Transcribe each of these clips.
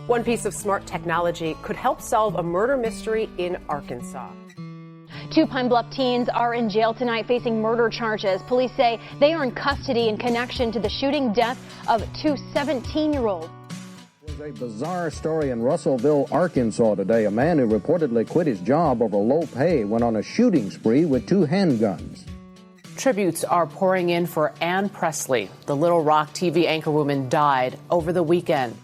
One piece of smart technology could help solve a murder mystery in Arkansas. 2 Pine Bluff teens are in jail tonight facing murder charges. Police say they are in custody in connection to the shooting death of 2 17-year-olds. It was a bizarre story in Russellville, Arkansas today. A man who reportedly quit his job over low pay went on a shooting spree with 2 handguns. Tributes are pouring in for Ann Presley. The Little Rock TV anchorwoman died over the weekend.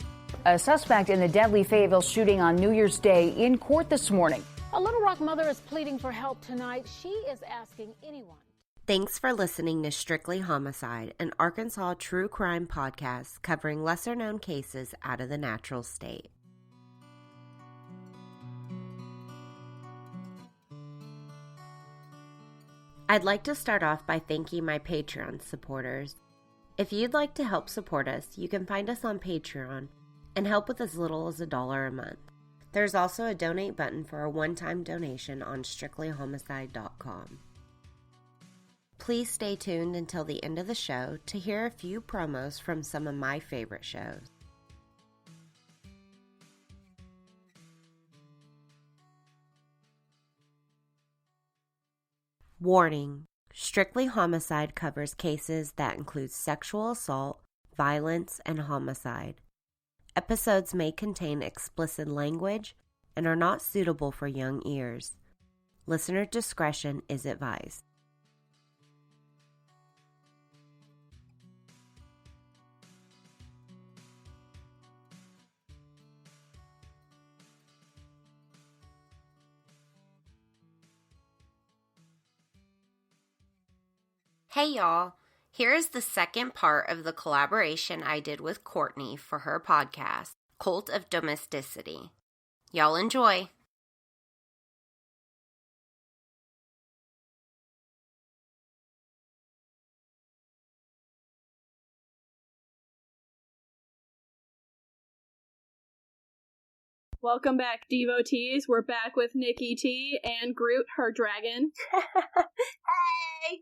A suspect in the deadly Fayetteville shooting on New Year's Day in court this morning. A Little Rock mother is pleading for help tonight. She is asking anyone. Thanks for listening to Strictly Homicide, an Arkansas true crime podcast covering lesser-known cases out of the natural state. I'd like to start off by thanking my Patreon supporters. If you'd like to help support us, you can find us on Patreon and help with as little as $1 a month. There's also a donate button for a one-time donation on strictlyhomicide.com. Please stay tuned until the end of the show to hear a few promos from some of my favorite shows. Warning: Strictly Homicide covers cases that include sexual assault, violence, and homicide. Episodes may contain explicit language and are not suitable for young ears. Listener discretion is advised. Hey y'all, here is the second part of the collaboration I did with Courtney for her podcast, Cult of Domesticity. Y'all enjoy. Welcome back, devotees. We're back with Nikki T and Groot, her dragon. Hey!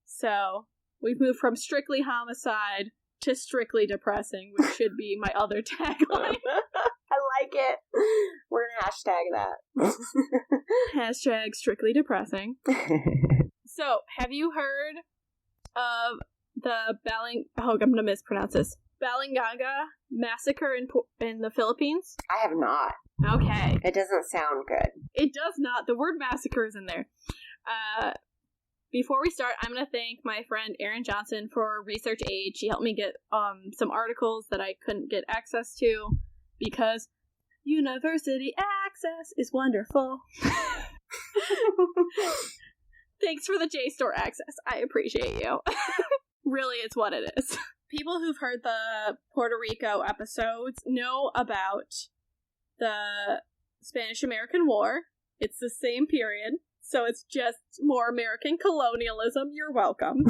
So, we've moved from Strictly Homicide to Strictly Depressing, which should be my other tagline. I like it. We're gonna hashtag that. Hashtag Strictly Depressing. So, have you heard of the I'm gonna mispronounce this. Balangiga Massacre in the Philippines? I have not. Okay. It doesn't sound good. It does not. The word massacre is in there. Before we start, I'm going to thank my friend Erin Johnson for research aid. She helped me get some articles that I couldn't get access to because university access is wonderful. Thanks for the JSTOR access. I appreciate you. Really, it's what it is. People who've heard the Puerto Rico episodes know about the Spanish-American War. It's the same period, so it's just more American colonialism. You're welcome.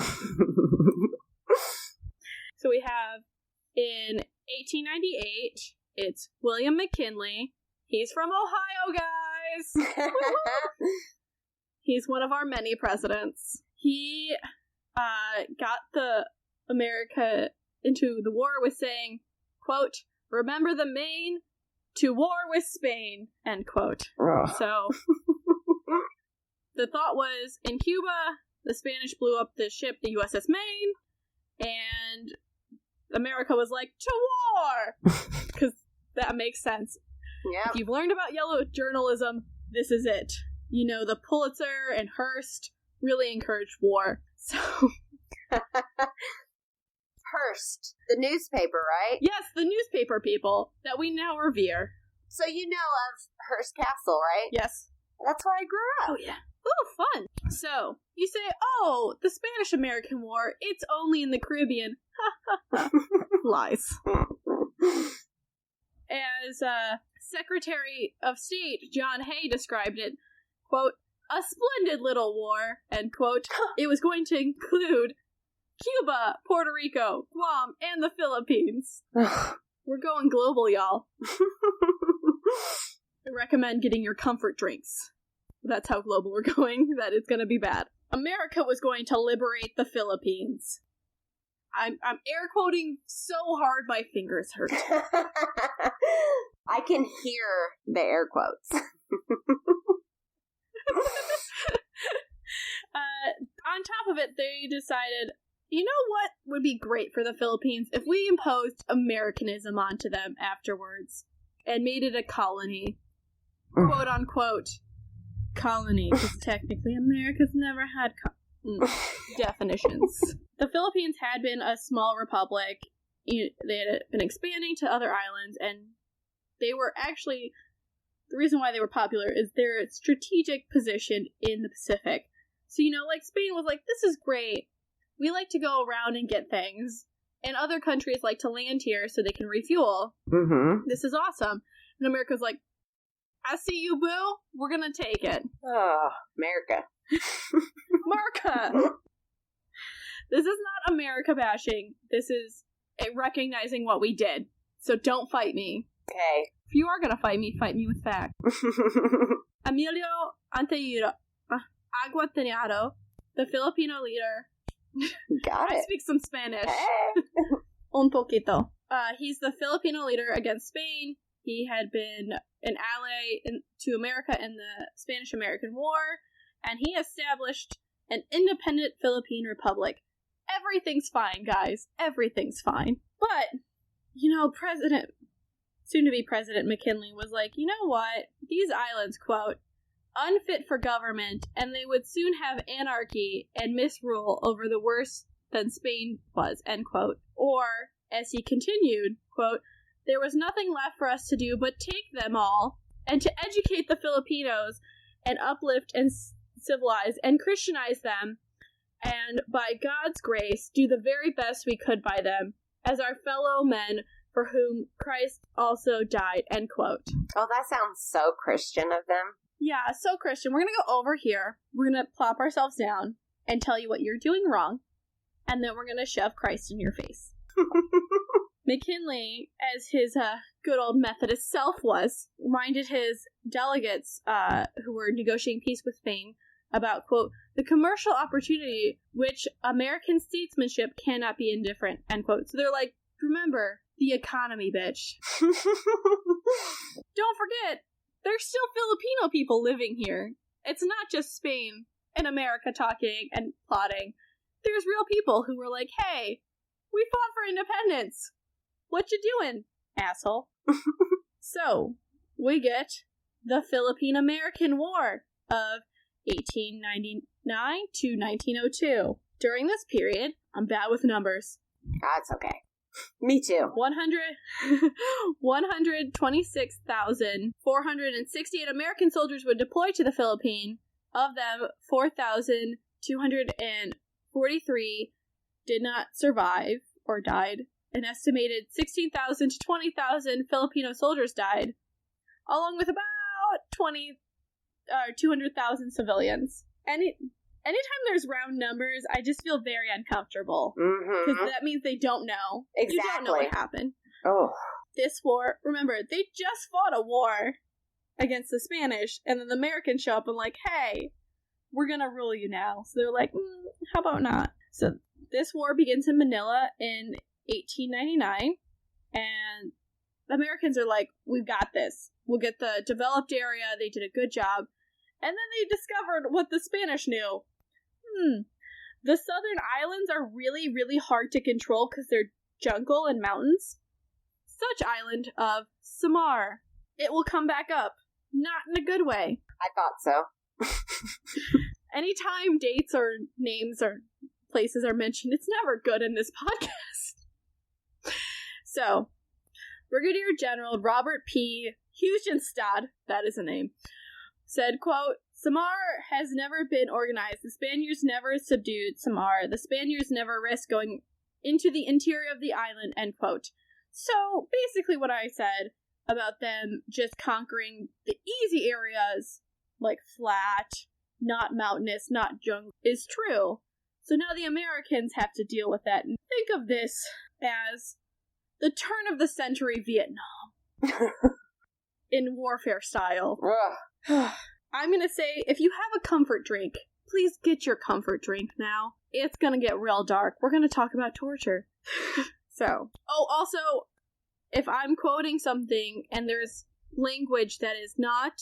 So we have, in 1898, it's William McKinley. He's from Ohio, guys! He's one of our many presidents. He got the America into the war with saying, quote, "Remember the Maine, to war with Spain," end quote. So, the thought was, in Cuba, the Spanish blew up the ship, the USS Maine, and America was like, to war! Because that makes sense. Yep. If you've learned about yellow journalism, this is it. You know, the Pulitzer and Hearst really encouraged war. So... Hearst, the newspaper, right? Yes, the newspaper people that we now revere. So you know of Hearst Castle, right? Yes. That's where I grew up. Oh, yeah. Oh, fun. So, you say, oh, the Spanish-American War, it's only in the Caribbean. Lies. As Secretary of State John Hay described it, quote, "A splendid little war," end quote. It was going to include Cuba, Puerto Rico, Guam, and the Philippines. We're going global, y'all. I recommend getting your comfort drinks. That's how global we're going. That is going to be bad. America was going to liberate the Philippines. I'm air quoting so hard my fingers hurt. I can hear the air quotes. On top of it, they decided, you know what would be great for the Philippines if we imposed Americanism onto them afterwards and made it a colony. Quote unquote colony, because technically America's never had definitions. The Philippines had been a small republic. They had been expanding to other islands, and they were actually, the reason why they were popular is their strategic position in the Pacific. So, like Spain was like, this is great. We like to go around and get things. And other countries like to land here so they can refuel. Mm-hmm. This is awesome. And America's like, I see you, boo. We're gonna take it. Oh, America. America! This is not America bashing. This is recognizing what we did. So don't fight me. Okay. If you are gonna fight me with facts. Emilio Aguinaldo, the Filipino leader. Got it. I speak some Spanish. Hey. Un poquito. He's the Filipino leader against Spain. He had been an ally to America in the Spanish-American War, and he established an independent Philippine Republic. Everything's fine, guys. Everything's fine. But, soon-to-be President McKinley was like, you know what? These islands, quote, unfit for government, and they would soon have anarchy and misrule over the worse than Spain was, end quote. Or, as he continued, quote, there was nothing left for us to do but take them all and to educate the Filipinos and uplift and civilize and Christianize them, and by God's grace do the very best we could by them as our fellow men for whom Christ also died, end quote. Oh, that sounds so Christian of them. Yeah, so Christian. We're going to go over here, we're going to plop ourselves down and tell you what you're doing wrong, and then we're going to shove Christ in your face. McKinley, as his good old Methodist self was, reminded his delegates who were negotiating peace with Spain about, quote, the commercial opportunity which American statesmanship cannot be indifferent, end quote. So they're like, remember, the economy, bitch. Don't forget, there's still Filipino people living here. It's not just Spain and America talking and plotting. There's real people who were like, hey, we fought for independence. What you doing, asshole? So, we get the Philippine-American War of 1899 to 1902. During this period, I'm bad with numbers. That's okay. Me too. 126,468 American soldiers would deploy to the Philippines. Of them, 4,243 did not survive or died. An estimated 16,000 to 20,000 Filipino soldiers died, along with about 200,000 civilians. Anytime there's round numbers, I just feel very uncomfortable. Because that means they don't know. Exactly. You don't know what happened. Oh. This war, remember, they just fought a war against the Spanish, and then the Americans show up and like, hey, we're gonna rule you now. So they're like, how about not? So this war begins in Manila in 1899, and the Americans are like, we've got this. We'll get the developed area. They did a good job. And then they discovered what the Spanish knew. The southern islands are really, really hard to control because they're jungle and mountains. Such island of Samar. It will come back up. Not in a good way. I thought so. Anytime dates or names or places are mentioned, it's never good in this podcast. So, Brigadier General Robert P. Hugenstad, that is a name, said, quote, Samar has never been organized. The Spaniards never subdued Samar. The Spaniards never risked going into the interior of the island, end quote. So, basically what I said about them just conquering the easy areas, like flat, not mountainous, not jungle, is true. So now the Americans have to deal with that. And think of this as the turn of the century Vietnam. In warfare style. I'm gonna say, if you have a comfort drink, please get your comfort drink now. it's gonna get real dark. We're gonna talk about torture. So, also, if I'm quoting something and there's language that is not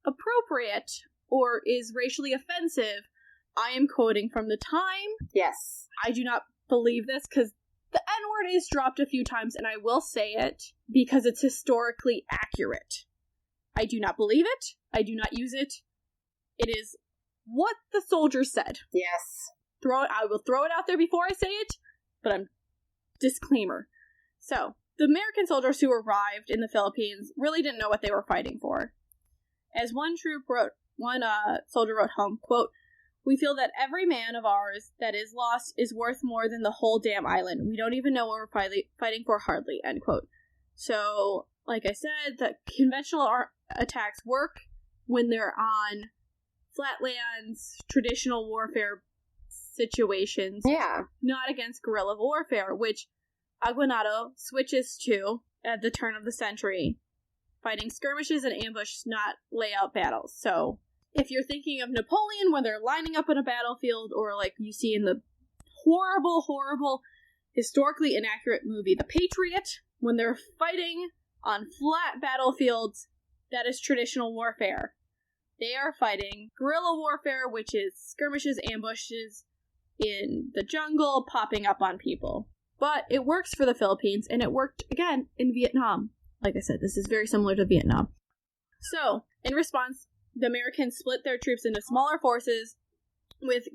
appropriate or is racially offensive, I am quoting from the time. Yes. I do not believe this because the N-word is dropped a few times, and I will say it because it's historically accurate. I do not believe it. I do not use it. It is what the soldiers said. Yes. I will throw it out there before I say it, but I'm disclaimer. So, the American soldiers who arrived in the Philippines really didn't know what they were fighting for. As one soldier wrote home, quote, "We feel that every man of ours that is lost is worth more than the whole damn island. We don't even know what we're fighting for hardly," end quote. So, like I said, the conventional attacks work when they're on flatlands, traditional warfare situations. Yeah. Not against guerrilla warfare, which Aguinaldo switches to at the turn of the century. Fighting skirmishes and ambushes, not layout battles. So, if you're thinking of Napoleon when they're lining up in a battlefield, or like you see in the horrible, historically inaccurate movie The Patriot, when they're fighting on flat battlefields, that is traditional warfare. They are fighting guerrilla warfare, which is skirmishes, ambushes in the jungle, popping up on people. But it works for the Philippines, and it worked, again, in Vietnam. Like I said, this is very similar to Vietnam. So, in response, the Americans split their troops into smaller forces with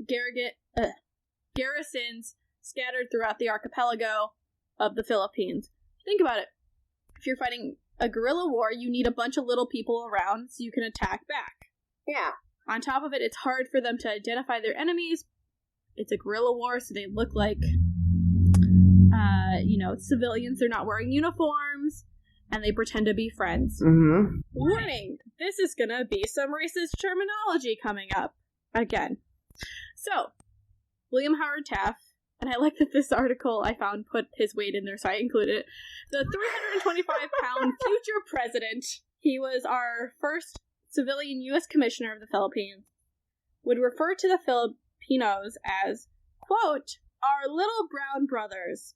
garrisons scattered throughout the archipelago of the Philippines. Think about it. If you're fighting a guerrilla war, you need a bunch of little people around so you can attack back. Yeah. On top of it, it's hard for them to identify their enemies. It's a guerrilla war, so they look like, civilians. They're not wearing uniforms, and they pretend to be friends. Mm-hmm. Warning! This is gonna be some racist terminology coming up. Again. So, William Howard Taft, and I like that this article I found put his weight in there, so I included it. The 325-pound future president, he was our first civilian U.S. commissioner of the Philippines, would refer to the Filipinos as, quote, "our little brown brothers,"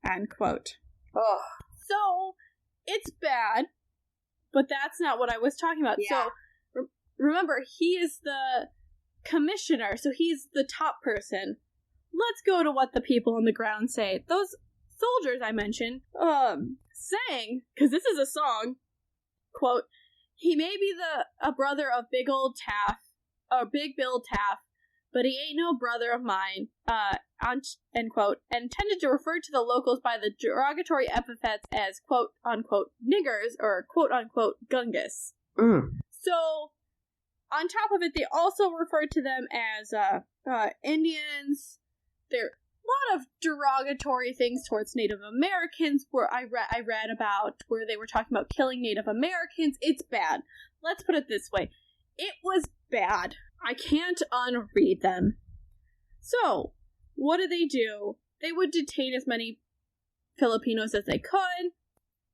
end quote. Oh. So, it's bad, but that's not what I was talking about. Yeah. So, remember, he is the commissioner, so he's the top person. Let's go to what the people on the ground say. Those soldiers I mentioned, sang, because this is a song, quote, "He may be a brother of Big Old Taft, or Big Bill Taft, but he ain't no brother of mine," end quote, and tended to refer to the locals by the derogatory epithets as quote unquote niggers or quote unquote gungus. So, on top of it, they also referred to them as Indians. There are a lot of derogatory things towards Native Americans where I read about where they were talking about killing Native Americans. It's bad. Let's put it this way. It was bad. I can't unread them. So, what did they do? They would detain as many Filipinos as they could.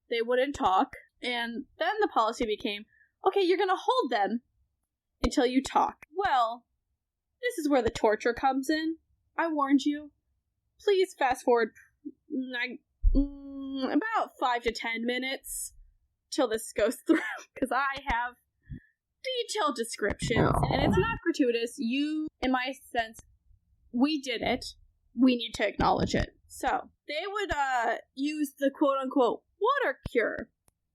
They wouldn't talk. And then the policy became, okay, you're going to hold them until you talk. Well, this is where the torture comes in. I warned you. Please fast forward about 5 to 10 minutes till this goes through, because I have detailed descriptions, and it's not gratuitous. You, in my sense, we did it. We need to acknowledge it. So, they would use the quote-unquote water cure,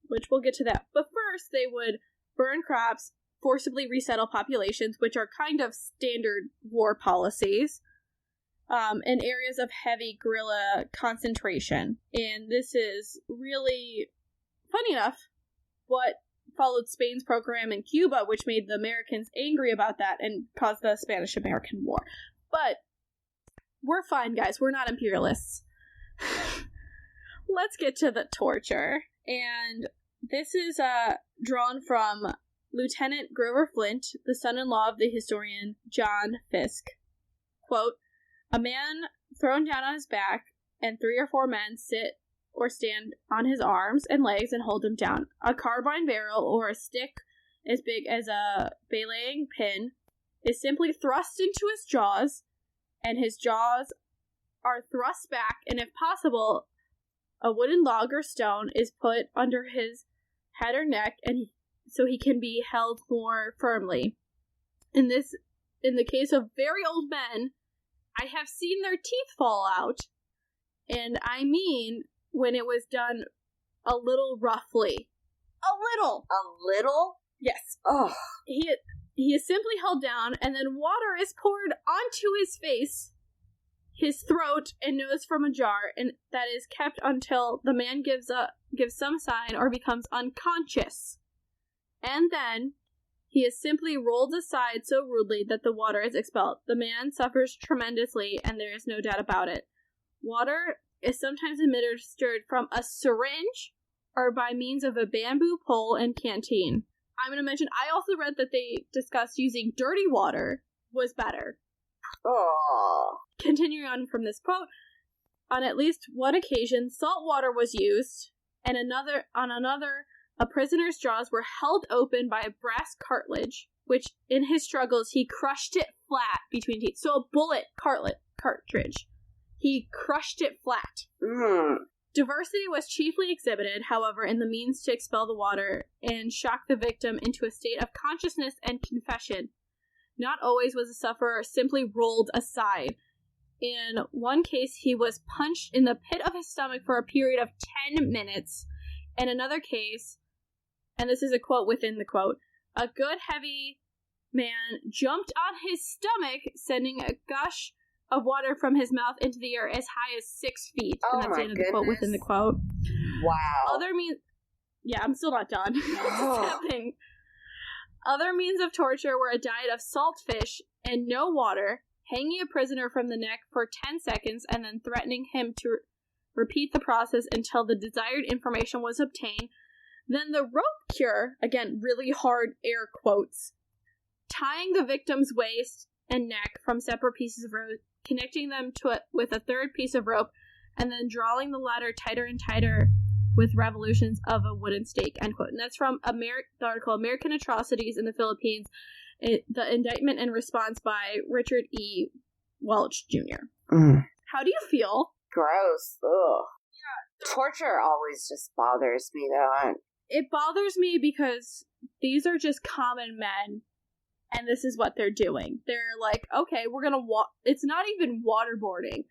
which we'll get to that. But first, they would burn crops, forcibly resettle populations, which are kind of standard war policies, in areas of heavy guerrilla concentration. And this is really, funny enough, what followed Spain's program in Cuba, which made the Americans angry about that and caused the Spanish-American War. But we're fine, guys. We're not imperialists. Let's get to the torture. And this is drawn from Lieutenant Grover Flint, the son-in-law of the historian John Fiske. Quote, "A man thrown down on his back, and 3 or 4 men sit or stand on his arms and legs and hold him down. A carbine barrel or a stick as big as a belaying pin is simply thrust into his jaws, and his jaws are thrust back, and if possible, a wooden log or stone is put under his head or neck, and so he can be held more firmly. In the case of very old men, I have seen their teeth fall out, and I mean when it was done a little roughly. A little? A little? Yes. Oh. He is simply held down, and then water is poured onto his face, his throat, and nose from a jar, and that is kept until the man gives some sign or becomes unconscious. And then he is simply rolled aside so rudely that the water is expelled. The man suffers tremendously, and there is no doubt about it. Water is sometimes administered from a syringe or by means of a bamboo pole and canteen. I'm going to mention, I also read that they discussed using dirty water was better. Oh. Continuing on from this quote, on at least one occasion, salt water was used, and on another, a prisoner's jaws were held open by a brass cartilage, which, in his struggles, he crushed it flat between teeth. So a bullet cartridge. He crushed it flat. Mm. Diversity was chiefly exhibited, however, in the means to expel the water and shock the victim into a state of consciousness and confession. Not always was the sufferer simply rolled aside. In one case, he was punched in the pit of his stomach for a period of 10 minutes. In another case, and this is a quote within the quote, a good heavy man jumped on his stomach, sending a gush of water from his mouth into the air as high as 6 feet. Oh, and that's my the end of the quote within the quote. Wow. Yeah, I'm still not done. Other means of torture were a diet of salt fish and no water, hanging a prisoner from the neck for 10 seconds, and then threatening him to repeat the process until the desired information was obtained. Then the rope cure, again, really hard air quotes, tying the victim's waist and neck from separate pieces of rope, connecting them with a third piece of rope, and then drawing the latter tighter and tighter with revolutions of a wooden stake, end quote. And that's from the article American Atrocities in the Philippines, the indictment and response by Richard E. Welch Jr. Mm. How do you feel? Gross. Ugh. Yeah. Torture always just bothers me, though. It bothers me because these are just common men, and this is what they're doing. They're like, okay, we're gonna it's not even waterboarding.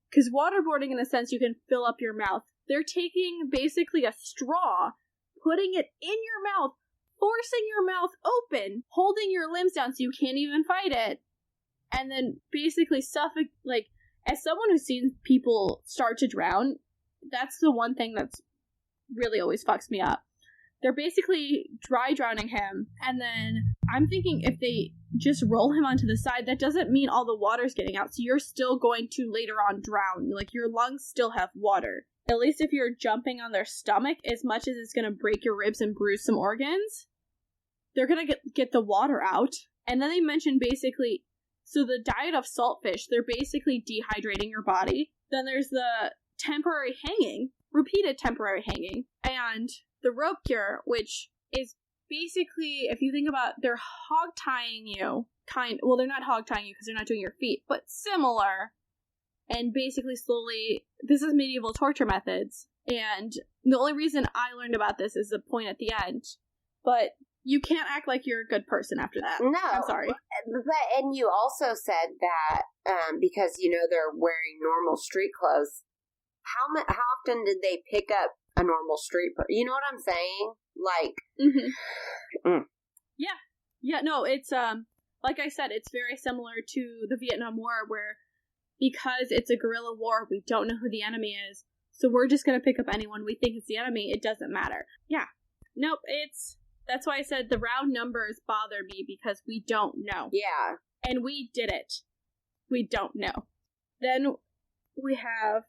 Because waterboarding, in a sense, you can fill up your mouth. They're taking basically a straw, putting it in your mouth, forcing your mouth open, holding your limbs down so you can't even fight it, and then basically as someone who's seen people start to drown, that's the one thing that's really always fucks me up. They're basically dry drowning him, and then I'm thinking if they just roll him onto the side, that doesn't mean all the water's getting out, so you're still going to later on drown. Like, your lungs still have water. At least if you're jumping on their stomach, as much as it's going to break your ribs and bruise some organs, they're going to get the water out. And then they mentioned basically, so the diet of saltfish, they're basically dehydrating your body. Then there's the temporary hanging, repeated temporary hanging, and the rope cure, which is basically, if you think about, they're hog tying you, they're not hog tying you because they're not doing your feet, but similar. And basically slowly, this is medieval torture methods. And the only reason I learned about this is the point at the end. But you can't act like you're a good person after that. No. I'm sorry. And you also said that, because, they're wearing normal street clothes, how often did they pick up a normal street person? You know what I'm saying? Like. Mm-hmm. Mm. Yeah. Yeah, no, it's, like I said, it's very similar to the Vietnam War, where because it's a guerrilla war, we don't know who the enemy is, so we're just going to pick up anyone we think is the enemy. It doesn't matter. Yeah. Nope, that's why I said the round numbers bother me, because we don't know. Yeah. And we did it. We don't know. Then we have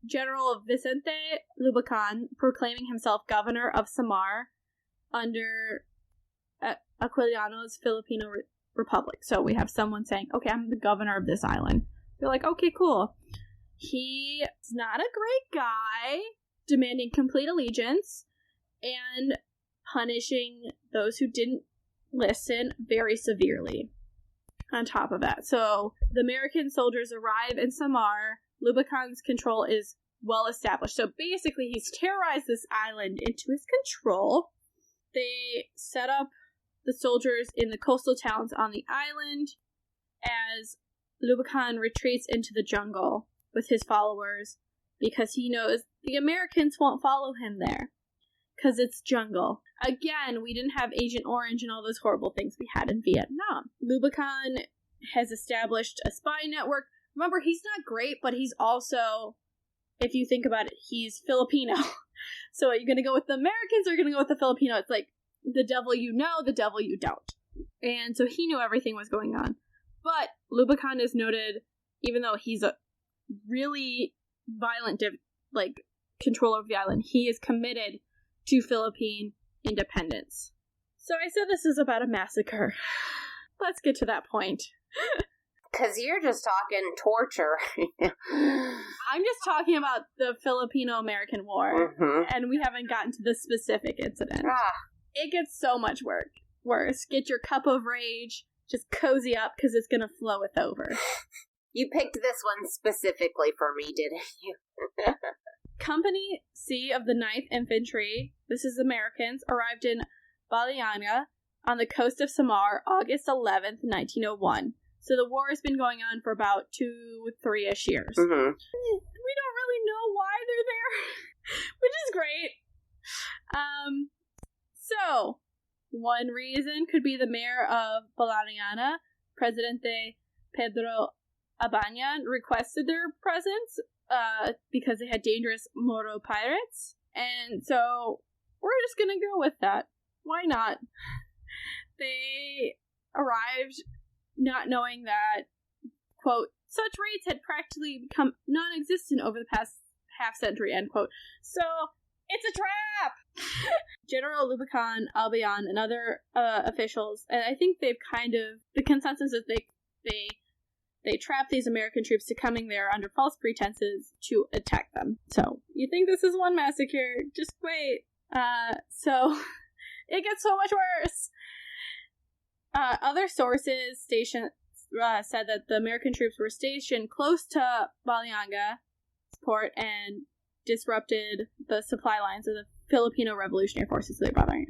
General Vicente Lubacan proclaiming himself governor of Samar under Aquiliano's Filipino Republic. So we have someone saying, okay, I'm the governor of this island. They're like, okay, cool. He's not a great guy, demanding complete allegiance and punishing those who didn't listen very severely. on top of that. So the American soldiers arrive in Samar. Lubakan's control is well established. So basically, he's terrorized this island into his control. They set up the soldiers in the coastal towns on the island as Lubakan retreats into the jungle with his followers because he knows the Americans won't follow him there because it's jungle. Again, we didn't have Agent Orange and all those horrible things we had in Vietnam. Lubakan has established a spy network. Remember, he's not great, but he's also, if you think about it, he's Filipino. So are you going to go with the Americans or are you going to go with the Filipino? It's like the devil you know, the devil you don't. And so he knew everything was going on. But Lubakan is noted, even though he's a really violent, control of the island, he is committed to Philippine independence. So I said this is about a massacre. Let's get to that point. Because you're just talking torture. I'm just talking about the Filipino-American War, and we haven't gotten to the specific incident. It gets so much worse. Get your cup of rage, just cozy up, because it's going to flow with over. You picked this one specifically for me, didn't you? Company C of the 9th Infantry, this is Americans, arrived in Balangiga on the coast of Samar, August 11th, 1901. So the war has been going on for about 2-3-ish years. We don't really know why they're there, which is great. So, one reason could be the mayor of Balangiga, Presidente Pedro Abanyan, requested their presence because they had dangerous Moro pirates. And so, we're just gonna go with that. Why not? They arrived not knowing that, quote, such raids had practically become non-existent over the past half-century, end quote. So, it's a trap! General Lubakan, Albayan, and other officials, and I think they've the consensus is they trap these American troops to coming there under false pretenses to attack them. So, you think this is one massacre? Just wait. So, it gets so much worse! Other sources said that the American troops were stationed close to Balangiga port and disrupted the supply lines of the Filipino Revolutionary Forces they brought in.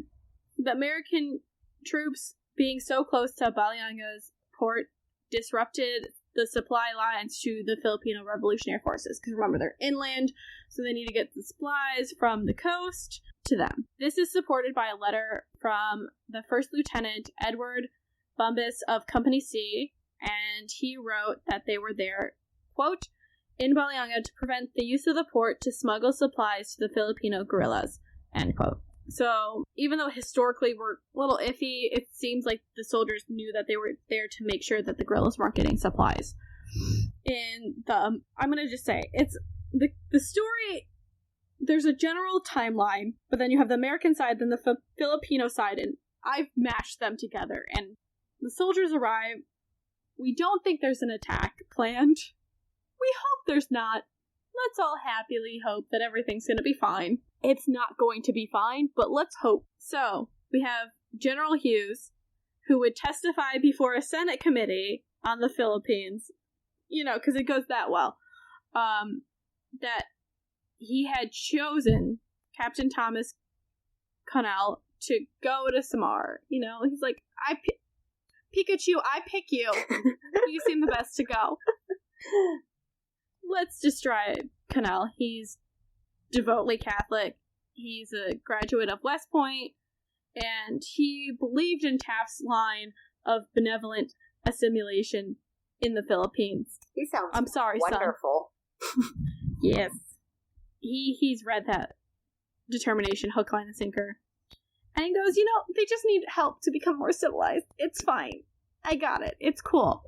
The American troops being so close to Balangiga's port disrupted the supply lines to the Filipino Revolutionary Forces. Because remember, they're inland, so they need to get the supplies from the coast to them. This is supported by a letter from the First Lieutenant Edward Bumbus of Company C, and he wrote that they were there, quote, in Balangiga to prevent the use of the port to smuggle supplies to the Filipino guerrillas, end quote. So, even though historically we're a little iffy, it seems like the soldiers knew that they were there to make sure that the guerrillas weren't getting supplies. And I'm gonna just say, it's the story, there's a general timeline, but then you have the American side, then the Filipino side, and I've mashed them together, and the soldiers arrive. We don't think there's an attack planned. We hope there's not. Let's all happily hope that everything's gonna be fine. It's not going to be fine, but let's hope. So, we have General Hughes, who would testify before a Senate committee on the Philippines, because it goes that well, that he had chosen Captain Thomas Connell to go to Samar. He's like, Pikachu, I pick you. You seem the best to go. Let's describe Connell. He's devoutly Catholic. He's a graduate of West Point, and he believed in Taft's line of benevolent assimilation in the Philippines. He sounds I'm sorry, wonderful. Son. Yes. He's read that determination, hook, line, and sinker. And he goes, they just need help to become more civilized. It's fine. I got it. It's cool.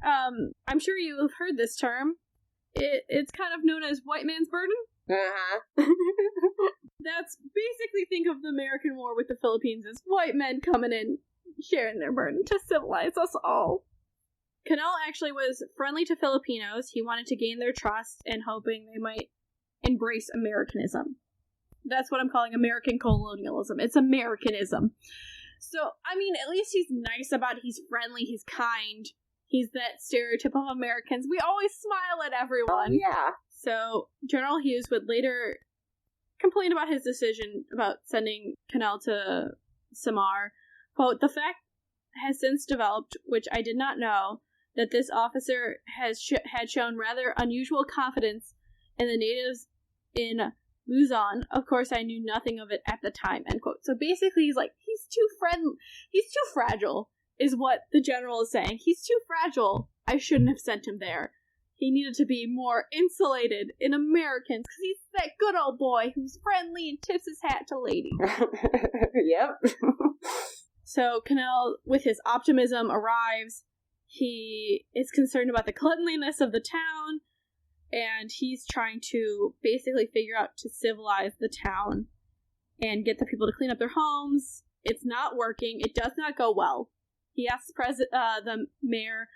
I'm sure you have heard this term. It's kind of known as white man's burden. That's basically, think of the American War with the Philippines as white men coming in, sharing their burden to civilize us all. Connell actually was friendly to Filipinos. He wanted to gain their trust and hoping they might embrace Americanism. That's what I'm calling American colonialism. It's Americanism. So, I mean, at least he's nice about it. He's friendly. He's kind. He's that stereotype of Americans. We always smile at everyone. Oh, yeah. So, General Hughes would later complain about his decision about sending Cannell to Samar. Quote, "The fact has since developed, which I did not know, that this officer had shown rather unusual confidence in the natives in Luzon. Of course, I knew nothing of it at the time," end quote. So basically, he's like, he's too fragile, is what the general is saying. He's too fragile. I shouldn't have sent him there. He needed to be more insulated in Americans, because he's that good old boy who's friendly and tips his hat to ladies. Yep. So Cannell, with his optimism, arrives. He is concerned about the cleanliness of the town, and he's trying to basically figure out to civilize the town and get the people to clean up their homes. It's not working. It does not go well. He asks the mayor,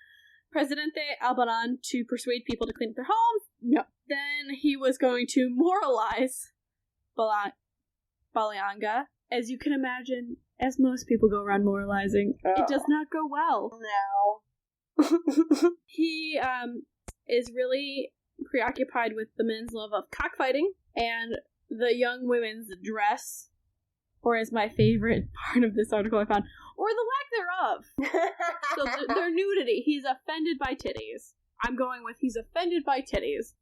Presidente Albaran, to persuade people to clean up their homes. No. Then he was going to moralize Balangiga. As you can imagine, as most people go around moralizing, it does not go well. No. He is really preoccupied with the men's love of cockfighting and the young women's dress, or as my favorite part of this article I found, or the lack thereof. So their nudity. He's offended by titties. I'm going with he's offended by titties.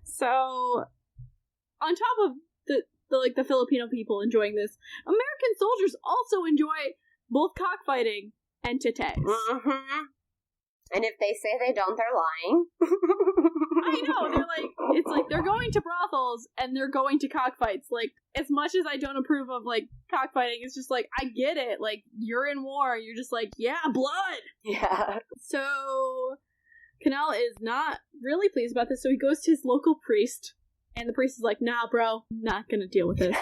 So, on top of the Filipino people enjoying this, American soldiers also enjoy both cockfighting and titties. Mm-hmm. And if they say they don't, they're lying. I know, it's like they're going to brothels and they're going to cockfights. Like, as much as I don't approve of, like, cockfighting, it's just like, I get it. Like, you're in war, you're just like, yeah, blood! Yeah. So, Cannell is not really pleased about this, so he goes to his local priest, and the priest is like, nah, bro, I'm not gonna deal with this.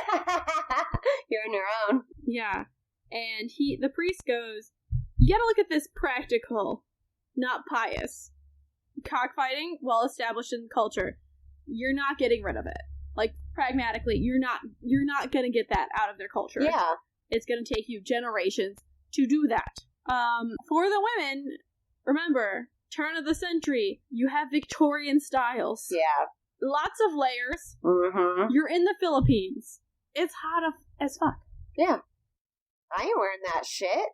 You're on your own. Yeah. And the priest goes, you gotta look at this practical, not pious. Cockfighting, well established in culture. You're not getting rid of it. Like, pragmatically, you're not gonna get that out of their culture. Yeah. It's gonna take you generations to do that. For the women, remember, turn of the century, you have Victorian styles. Yeah. Lots of layers. Mm-hmm. You're in the Philippines. It's hot as fuck. Yeah. I ain't wearing that shit.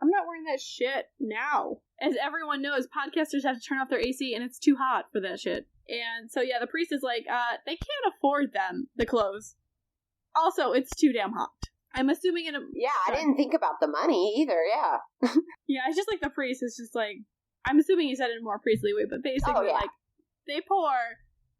I'm not wearing that shit now. As everyone knows, podcasters have to turn off their AC, and it's too hot for that shit. And so, yeah, the priest is like, they can't afford the clothes. Also, it's too damn hot. I'm assuming Yeah, I didn't think about the money either, yeah. Yeah, it's just like the priest is just like, I'm assuming he said it in a more priestly way, but basically, like, they pour,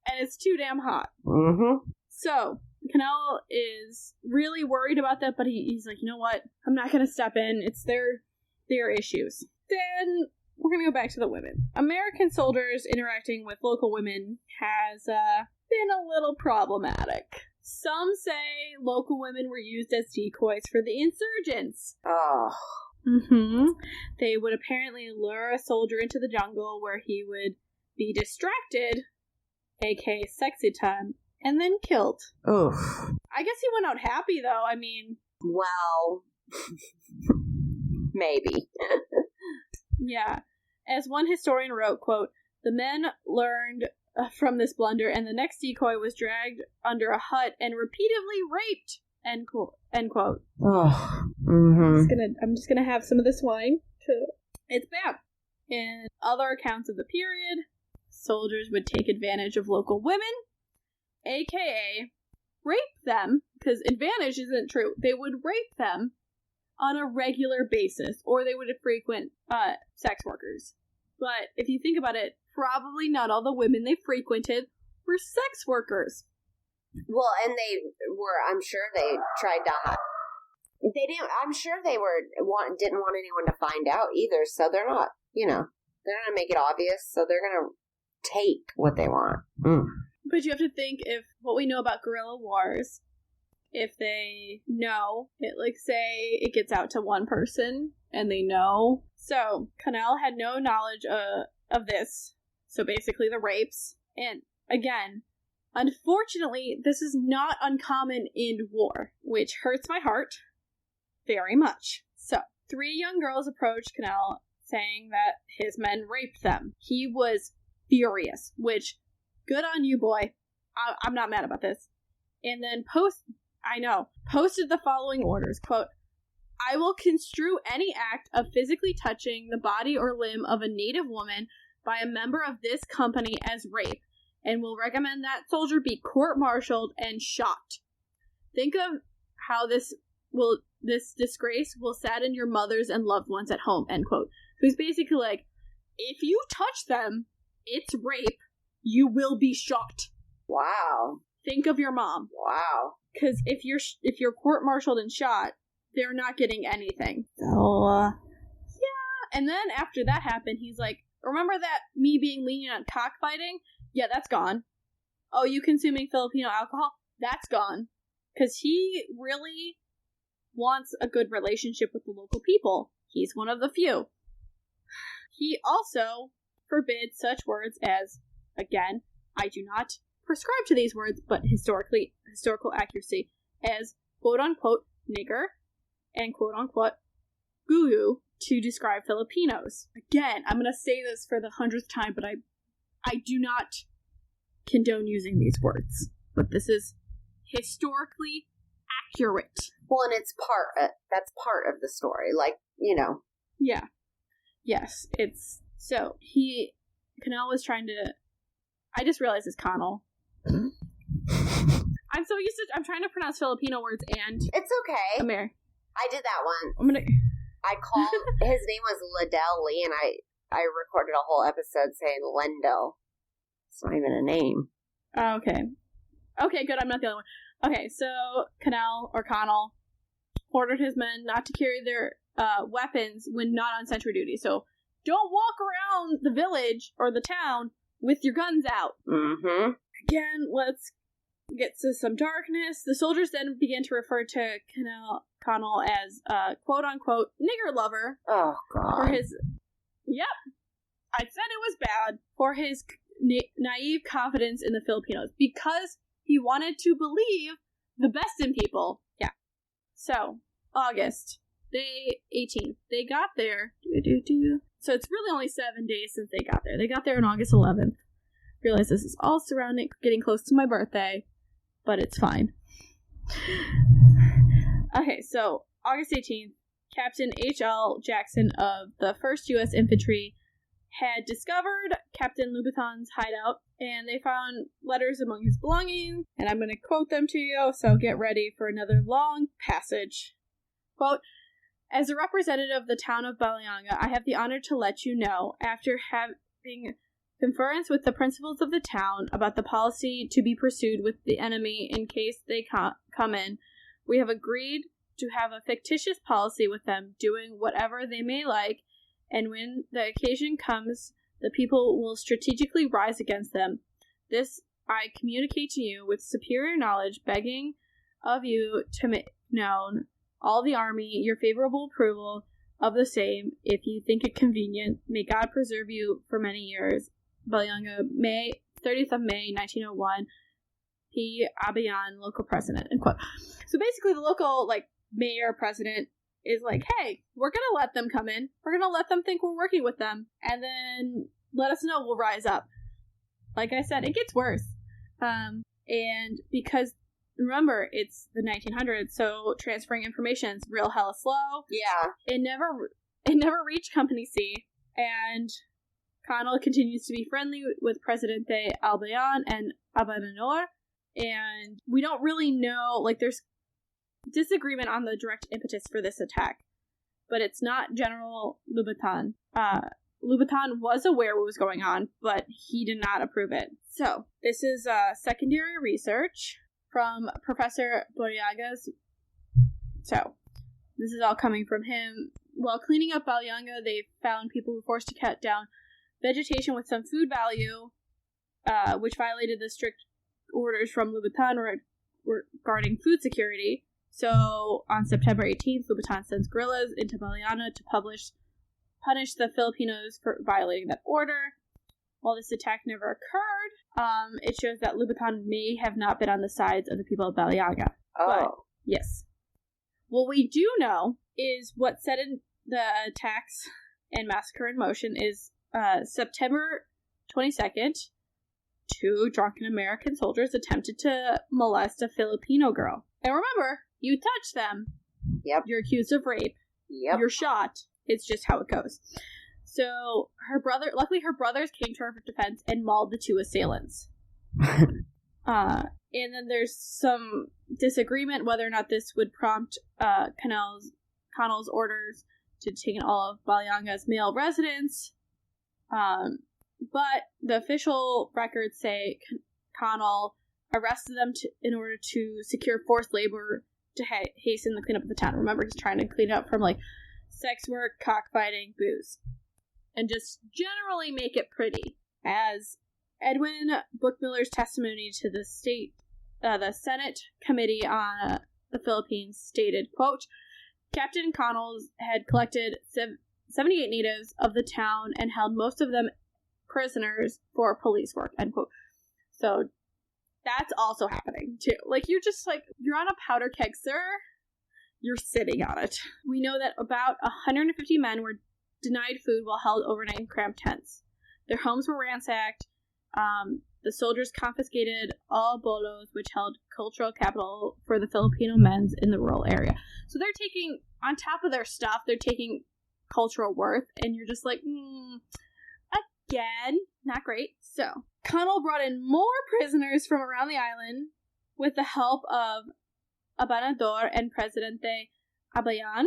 and it's too damn hot. Mm-hmm. So, Cannell is really worried about that, but he's like, you know what? I'm not going to step in. It's their issues. Then we're going to go back to the women. American soldiers interacting with local women has been a little problematic. Some say local women were used as decoys for the insurgents. Oh. Mm-hmm. They would apparently lure a soldier into the jungle where he would be distracted, aka sexy time, and then killed. Oof. I guess he went out happy, though. I mean... Well... maybe. Yeah. As one historian wrote, quote, the men learned from this blunder, and the next decoy was dragged under a hut and repeatedly raped, end quote. End quote. Oh. Mm-hmm. I'm just gonna have some of this wine. It's bad. In other accounts of the period, soldiers would take advantage of local women, aka rape them, because advantage isn't true. They would rape them on a regular basis, or they would frequent sex workers. But if you think about it, probably not all the women they frequented were sex workers. Well, and they were, I'm sure they tried to they didn't, I'm sure they didn't want anyone to find out either, so they're not, they're not going to make it obvious, so they're going to take what they want. Mm. But you have to think, if what we know about guerrilla wars, if they know, say it gets out to one person, and they know. So, Cannell had no knowledge of this, so basically the rapes. And, again, unfortunately, this is not uncommon in war, which hurts my heart. very much. So, 3 young girls approached Cannell saying that his men raped them. He was furious, which, good on you, boy. I'm not mad about this. And then posted the following orders, quote, I will construe any act of physically touching the body or limb of a native woman by a member of this company as rape, and will recommend that soldier be court-martialed and shot. Think of how this disgrace will sadden your mothers and loved ones at home, end quote. Who's basically like, if you touch them, it's rape, you will be shot. Wow. Think of your mom. Wow. Because if you're court-martialed and shot, they're not getting anything. So, yeah. And then after that happened, he's like, remember that me being lenient on cockfighting? Yeah, that's gone. Oh, you consuming Filipino alcohol? That's gone. Because he really wants a good relationship with the local people. He's one of the few. He also forbids such words as, again, I do not prescribe to these words, but historical accuracy, as quote-unquote nigger and quote-unquote gugu to describe Filipinos. Again, I'm going to say this for the 100th time, but I do not condone using these words. But this is historically accurate. Well, and that's part of the story. Like, you know. Yeah. Yes, it's... So, Cannell was trying to... I just realized it's Connell. I'm trying to pronounce Filipino words and... It's okay. Amir. I did that one. I called... his name was Liddell Lee, and I recorded a whole episode saying Lendo. It's not even a name. Oh, okay. Okay, good. I'm not the only one. Okay, so Cannell ordered his men not to carry their weapons when not on sentry duty. So don't walk around the village or the town with your guns out. Mm-hmm. Again, let's get to some darkness. The soldiers then began to refer to Connell as quote-unquote nigger lover. Oh, God. For his... Yep. I said it was bad. For his naive confidence in the Filipinos. Because he wanted to believe the best in people. Yeah. So, August. Day 18th. They got there. So it's really only 7 days since they got there. They got there on August 11th. Realize this is all getting close to my birthday, but it's fine. Okay, so August 18th, Captain H.L. Jackson of the 1st U.S. Infantry had discovered Captain Louboutin's hideout, and they found letters among his belongings, and I'm going to quote them to you, so get ready for another long passage. Quote, as a representative of the town of Balangiga, I have the honor to let you know, after having conference with the principals of the town about the policy to be pursued with the enemy in case they come in, we have agreed to have a fictitious policy with them, doing whatever they may like, and when the occasion comes, the people will strategically rise against them. This I communicate to you with superior knowledge, begging of you to make known all the army your favorable approval of the same, if you think it convenient. May God preserve you for many years. Balangiga, 30th of May, 1901. P. Abayan, local president. End quote. So basically, the local mayor president is like, hey, we're gonna let them come in. We're gonna let them think we're working with them, and then let us know. We'll rise up. Like I said, it gets worse. And because remember, it's the 1900s, so transferring information is real hella slow. Yeah. It never reached Company C, and Connell continues to be friendly with Presidente Albayan and Abananor, and we don't really know, there's disagreement on the direct impetus for this attack, but it's not General Louboutin. Louboutin was aware what was going on, but he did not approve it. So, this is secondary research from Professor Borriaga's. So, this is all coming from him. While cleaning up Balangiga, they found people who were forced to cut down vegetation with some food value, which violated the strict orders from Louboutin regarding food security. So, on September 18th, Louboutin sends guerrillas into Balangiga to punish the Filipinos for violating that order. While this attack never occurred, it shows that Louboutin may have not been on the sides of the people of Balangiga. Oh. But, yes. What we do know is what set in the attacks and massacre in motion is September 22nd, 2 drunken American soldiers attempted to molest a Filipino girl. And remember, you touch them, Yep. you're accused of rape, Yep. you're shot. It's just how it goes. So luckily her brothers came to her defense and mauled the 2 assailants. And then there's some disagreement whether or not this would prompt Connell's orders to take in all of Balangiga's male residents. But the official records say Connell arrested them in order to secure forced labor to hasten the cleanup of the town. Remember, he's trying to clean up from, like, sex work, cockfighting, booze. And just generally make it pretty. As Edwin Bookmiller's testimony to the Senate Committee on the Philippines stated, quote, Captain Connell had collected 78 natives of the town and held most of them prisoners for police work, end quote. So that's also happening too. Like, you're just like, you're on a powder keg, sir. You're sitting on it. We know that about 150 men were denied food while held overnight in cramped tents. Their homes were ransacked. The soldiers confiscated all bolos, which held cultural capital for the Filipino men in the rural area. So they're taking, on top of their stuff, they're taking cultural worth, and you're just like, again, not great. So, Connell brought in more prisoners from around the island with the help of Abanador and Presidente Abayan,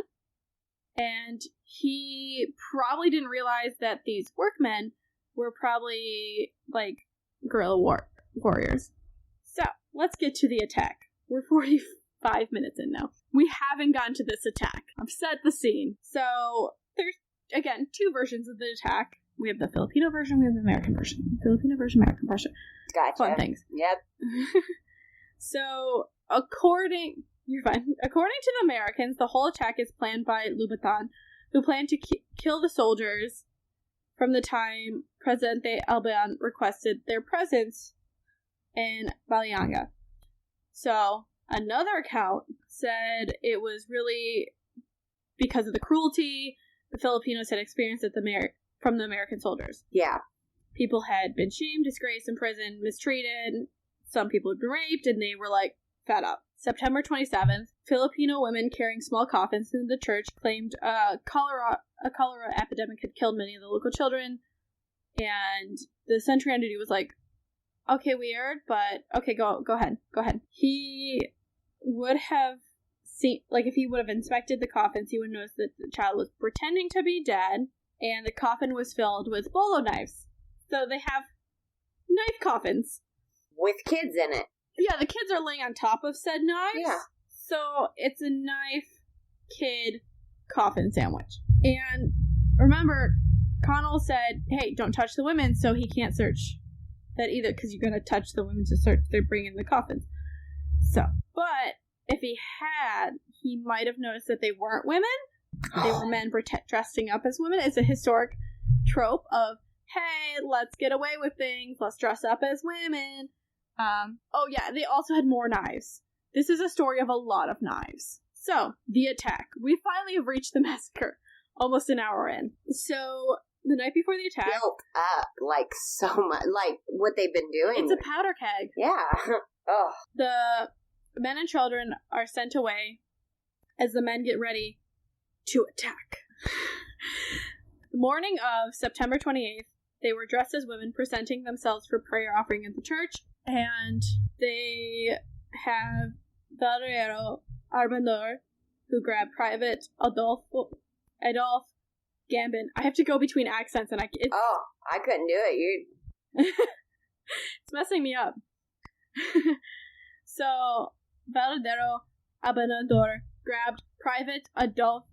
and he probably didn't realize that these workmen were probably, like, guerrilla warriors. So, let's get to the attack. We're 45 minutes in now. We haven't gotten to this attack. I've set the scene. So, there's, again, 2 versions of the attack. We have the Filipino version, we have the American version. Filipino version, American version. Gotcha. Fun things. Yep. So, according to the Americans, the whole attack is planned by Lubatan, who planned to kill the soldiers from the time Presidente Alban requested their presence in Balangiga. So, another account said it was really because of the cruelty the Filipinos had experienced from the American soldiers. Yeah. People had been shamed, disgraced, imprisoned, mistreated. Some people had been raped, and they were, like, fed up. September 27th, Filipino women carrying small coffins in the church claimed a cholera epidemic had killed many of the local children, and the sentry on duty was like, okay, weird, but okay, go ahead. He would have seen, like, if he would have inspected the coffins, he would notice that the child was pretending to be dead, and the coffin was filled with bolo knives. So they have knife coffins. With kids in it. Yeah, the kids are laying on top of said knives. Yeah. So it's a knife kid coffin sandwich. And remember, Connell said, hey, don't touch the women, so he can't search that either, because you're going to touch the women to search. They're bringing the coffins. So, but if he had, he might have noticed that they weren't women. They were men dressing up as women. It's a historic trope of, hey, let's get away with things. Let's dress up as women. Oh yeah, they also had more knives. This is a story of a lot of knives. So, the attack. We finally have reached the massacre. Almost an hour in. So, the night before the attack... Built up, like, so much. Like, what they've been doing. It's a powder keg. Yeah. Oh. The men and children are sent away as the men get ready to attack. The morning of September 28th, they were dressed as women, presenting themselves for prayer offering at the church, and they have Valeriano Arbandor, who grabbed Private Adolf Gambin. I have to go between accents, and I couldn't do it. It's messing me up. So, Valeriano Arbandor grabbed Private Adolf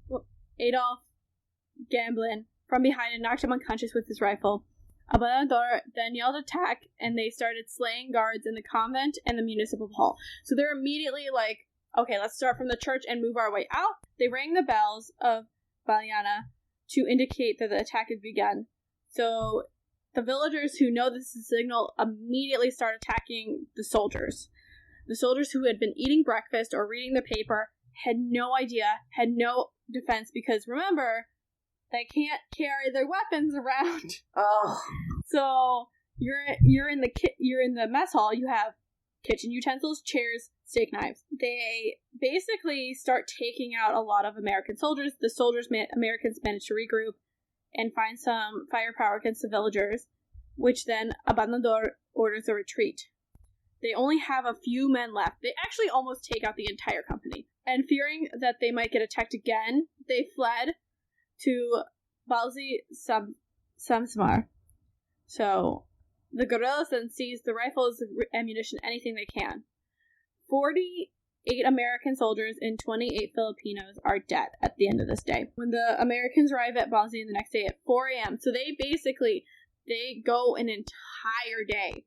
Gamblin from behind and knocked him unconscious with his rifle. Abanador then yelled attack, and they started slaying guards in the convent and the municipal hall. So they're immediately like, okay, let's start from the church and move our way out. They rang the bells of Balangiga to indicate that the attack had begun. So the villagers who know this is a signal immediately start attacking the soldiers. The soldiers who had been eating breakfast or reading the paper had no idea, had no defense, because remember, they can't carry their weapons around. Oh. So you're in the mess hall. You have kitchen utensils, chairs, steak knives. They basically start taking out a lot of American soldiers. The Americans manage to regroup and find some firepower against the villagers, which then Abandador orders a retreat. They only have a few men left. They actually almost take out the entire company. And fearing that they might get attacked again, they fled to Balzi Samsmar. So the guerrillas then seize the rifles, ammunition, anything they can. 48 American soldiers and 28 Filipinos are dead at the end of this day. When the Americans arrive at Balzi the next day at 4 a.m., so they go an entire day.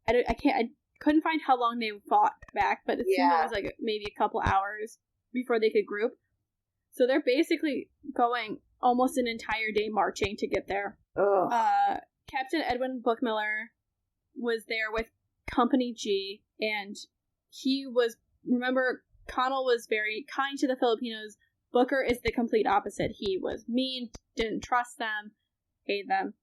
I couldn't find how long they fought back, but it seemed it was like maybe a couple hours before they could group. So they're basically going almost an entire day marching to get there. Captain Edwin Bookmiller was there with Company G, and remember, Connell was very kind to the Filipinos. Booker is the complete opposite. He was mean, didn't trust them, hated them.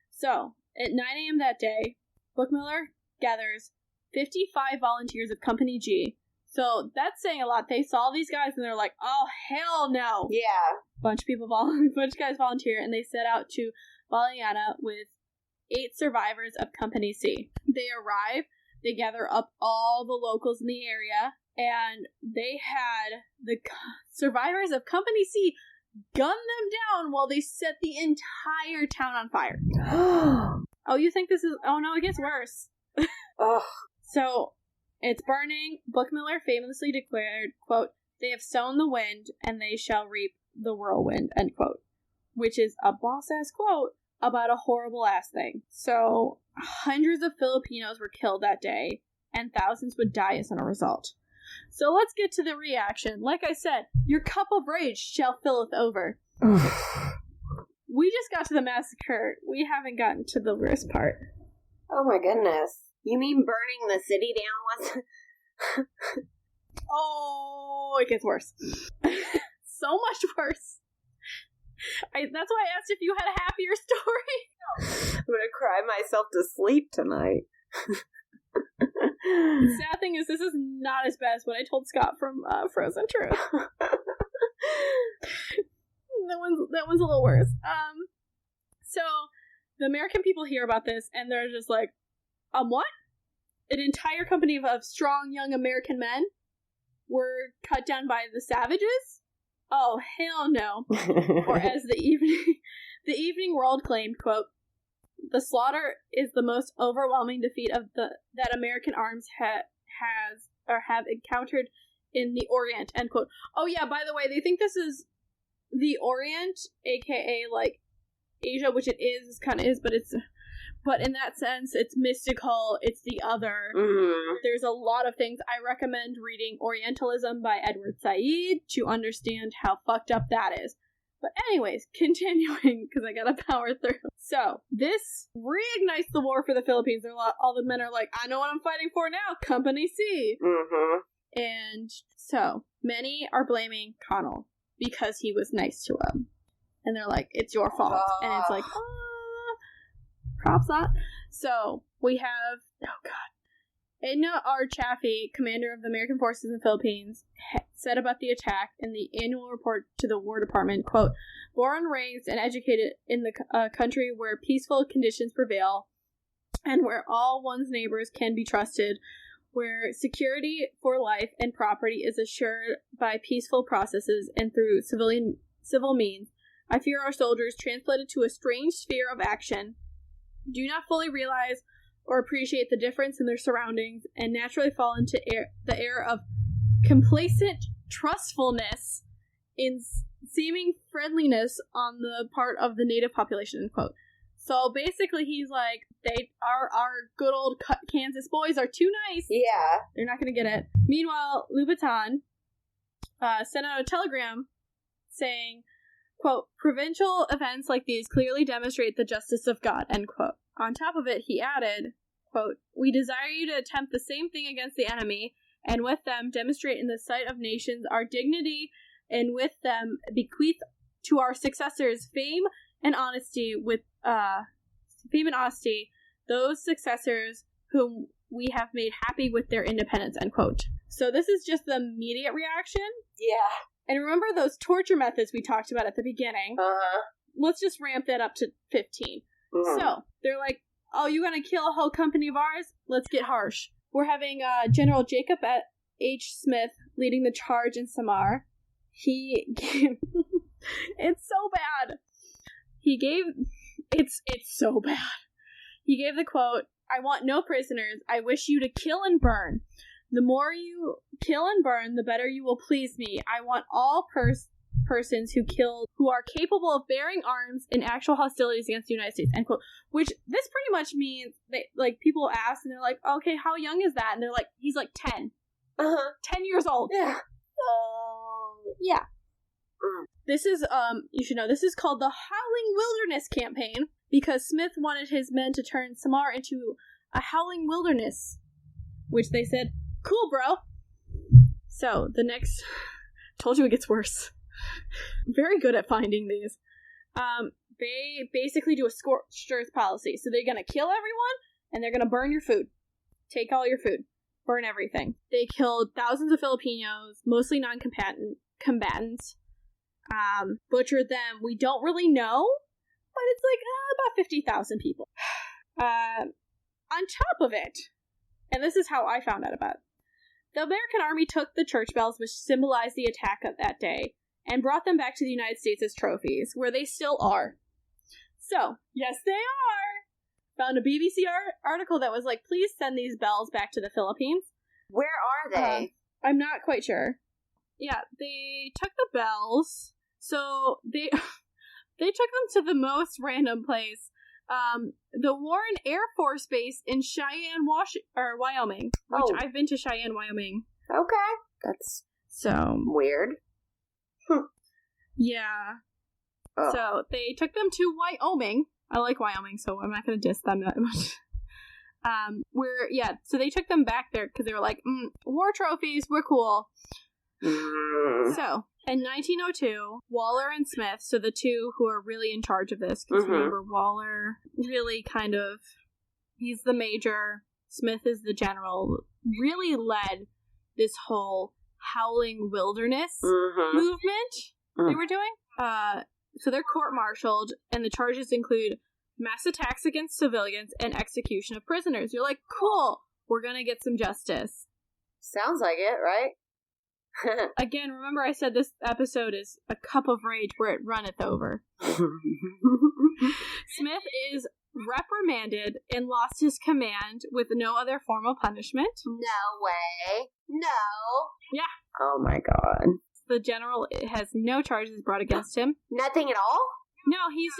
So, at 9 a.m. that day, Bookmiller gathers 55 volunteers of Company G. So, that's saying a lot. They saw these guys and they're like, oh, hell no. Yeah. Bunch of guys volunteer, and they set out to Balangiga with 8 survivors of Company C. They arrive, they gather up all the locals in the area, and they had the survivors of Company C gun them down while they set the entire town on fire. Oh, you think this is... Oh, no, it gets worse. So, it's burning. Bookmiller famously declared, quote, "They have sown the wind, and they shall reap the whirlwind," end quote. Which is a boss-ass quote about a horrible-ass thing. So, hundreds of Filipinos were killed that day, and thousands would die as a result. So let's get to the reaction. Like I said, your cup of rage shall filleth over. We just got to the massacre. We haven't gotten to the worst part. Oh my goodness. You mean burning the city down was... Oh, it gets worse. So much worse. That's why I asked if you had a happier story. I'm gonna cry myself to sleep tonight. The sad thing is, this is not as bad as what I told Scott from Frozen Truth. That one's a little worse. So the American people hear about this and they're just like, what? An entire company of strong young American men were cut down by the savages? Oh, hell no. Or as the Evening World claimed, quote, "The slaughter is the most overwhelming defeat that American arms have encountered in the Orient," end quote. Oh yeah, by the way, they think this is the Orient, aka like Asia, which it is, kind of is, but in that sense, it's mystical, it's the other. Mm-hmm. There's a lot of things. I recommend reading Orientalism by Edward Said to understand how fucked up that is. But anyways, continuing, because I gotta power through. So, this reignites the war for the Philippines. All the men are like, I know what I'm fighting for now, Company C. Mm-hmm. And so, many are blaming Connell because he was nice to him. And they're like, it's your fault. And it's like, props not. So, we have, Edna R. Chaffee, commander of the American forces in the Philippines, said about the attack in the annual report to the War Department, quote, "Born, raised, and educated in the country where peaceful conditions prevail and where all one's neighbors can be trusted, where security for life and property is assured by peaceful processes and through civil means, I fear our soldiers, transplanted to a strange sphere of action, do not fully realize or appreciate the difference in their surroundings and naturally fall into the error of complacent trustfulness in seeming friendliness on the part of the native population," end quote. So basically he's like, our good old Kansas boys are too nice. Yeah. They're not going to get it. Meanwhile, Louboutin sent out a telegram saying, quote, "Provincial events like these clearly demonstrate the justice of God," end quote. On top of it, he added, quote, "We desire you to attempt the same thing against the enemy, and with them demonstrate in the sight of nations our dignity, and with them bequeath to our successors fame and honesty those successors whom we have made happy with their independence, end quote. So this is just the immediate reaction. Yeah. And remember those torture methods we talked about at the beginning? Uh-huh. Let's just ramp that up to 15. Mm-hmm. So, they're like, oh, you gonna kill a whole company of ours? Let's get harsh. We're having General Jacob H. Smith leading the charge in Samar. He gave... It's so bad. It's so bad. He gave the quote, I want no prisoners. I wish you to kill and burn. The more you kill and burn, the better you will please me. I want all persons who are capable of bearing arms in actual hostilities against the United States, end quote. Which, this pretty much means, people ask, and they're like, okay, how young is that? And they're like, he's like 10. 10 years old. Yeah. Yeah. This is, you should know, this is called the Howling Wilderness Campaign, because Smith wanted his men to turn Samar into a howling wilderness, which they said, cool, bro. So, the next... Told you it gets worse. Very good at finding these. They basically do a scorched earth policy. So they're gonna kill everyone, and they're gonna burn your food. Take all your food. Burn everything. They killed thousands of Filipinos, mostly non-combatants. Butchered them. We don't really know, but it's like about 50,000 people. On top of it, and this is how I found out about it, the American Army took the church bells, which symbolized the attack of that day, and brought them back to the United States as trophies, where they still are. So, yes, they are! Found a BBC article that was like, please send these bells back to the Philippines. Where are they? I'm not quite sure. Yeah, they took the bells, so they took them to the most random place. The Warren Air Force Base in Cheyenne, Wyoming. Which I've been to Cheyenne, Wyoming. Okay. That's so weird. Yeah. Oh. So they took them to Wyoming. I like Wyoming, so I'm not going to diss them that much. So they took them back there because they were like, war trophies, we're cool. So, in 1902, Waller and Smith, so the two who are really in charge of this, because remember, Waller really he's the major, Smith is the general, really led this whole howling wilderness movement they were doing. So they're court-martialed, and the charges include mass attacks against civilians and execution of prisoners. You're like, cool, we're gonna get some justice. Sounds like it, right? Again, remember I said this episode is a cup of rage where it runneth over. Smith is reprimanded and lost his command with no other formal punishment. No way. No. Yeah. Oh my god. The general has no charges brought against him. Nothing at all? No, he's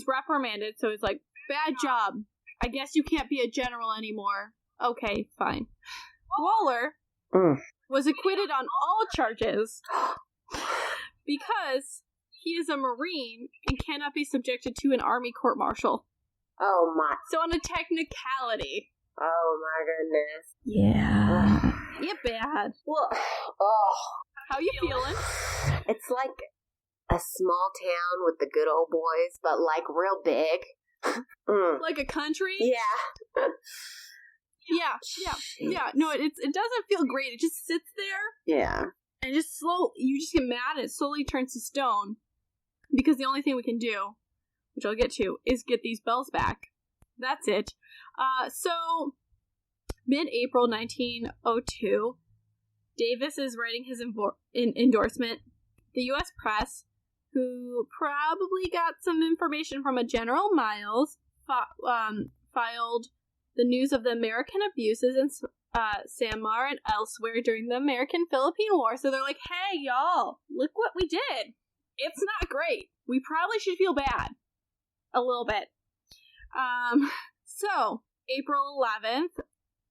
reprimanded, so it's like, bad job. I guess you can't be a general anymore. Okay, fine. Waller was acquitted on all charges because he is a Marine and cannot be subjected to an Army court-martial. Oh my. So on a technicality. Oh my goodness. Yeah. Yeah, bad. Well, how you feeling? It's like a small town with the good old boys, but like real big. Like a country? Yeah. Yeah. No, it doesn't feel great. It just sits there. Yeah. And you just get mad and it slowly turns to stone. Because the only thing we can do, which I'll get to, is get these bells back. That's it. So, mid-April 1902, Davis is writing his endorsement. The U.S. press, who probably got some information from a General Miles, filed the news of the American abuses in Samar and elsewhere during the American-Philippine War. So they're like, hey, y'all, look what we did. It's not great. We probably should feel bad. A little bit. So, April 11th,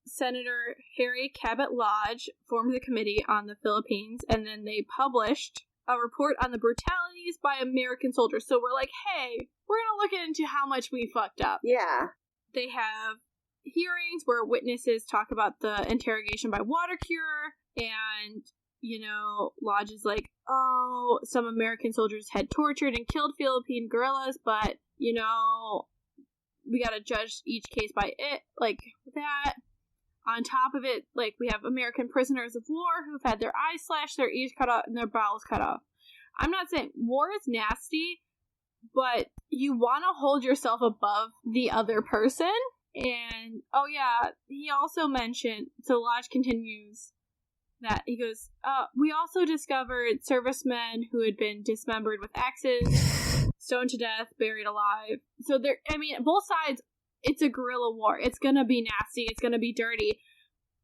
Senator Harry Cabot Lodge formed the Committee on the Philippines, and then they published a report on the brutalities by American soldiers. So we're like, hey, we're going to look into how much we fucked up. Yeah. They have hearings where witnesses talk about the interrogation by water cure, and, you know, Lodge is like, oh, some American soldiers had tortured and killed Philippine guerrillas, but, you know, we gotta judge each case by it, like, that. On top of it, like, we have American prisoners of war who've had their eyes slashed, their ears cut off, and their bowels cut off. I'm not saying war is nasty, but you want to hold yourself above the other person. And, oh yeah, he also mentioned, so Lodge continues that, he goes, we also discovered servicemen who had been dismembered with axes, stoned to death, buried alive. So there, I mean, both sides, it's a guerrilla war. It's gonna be nasty, it's gonna be dirty,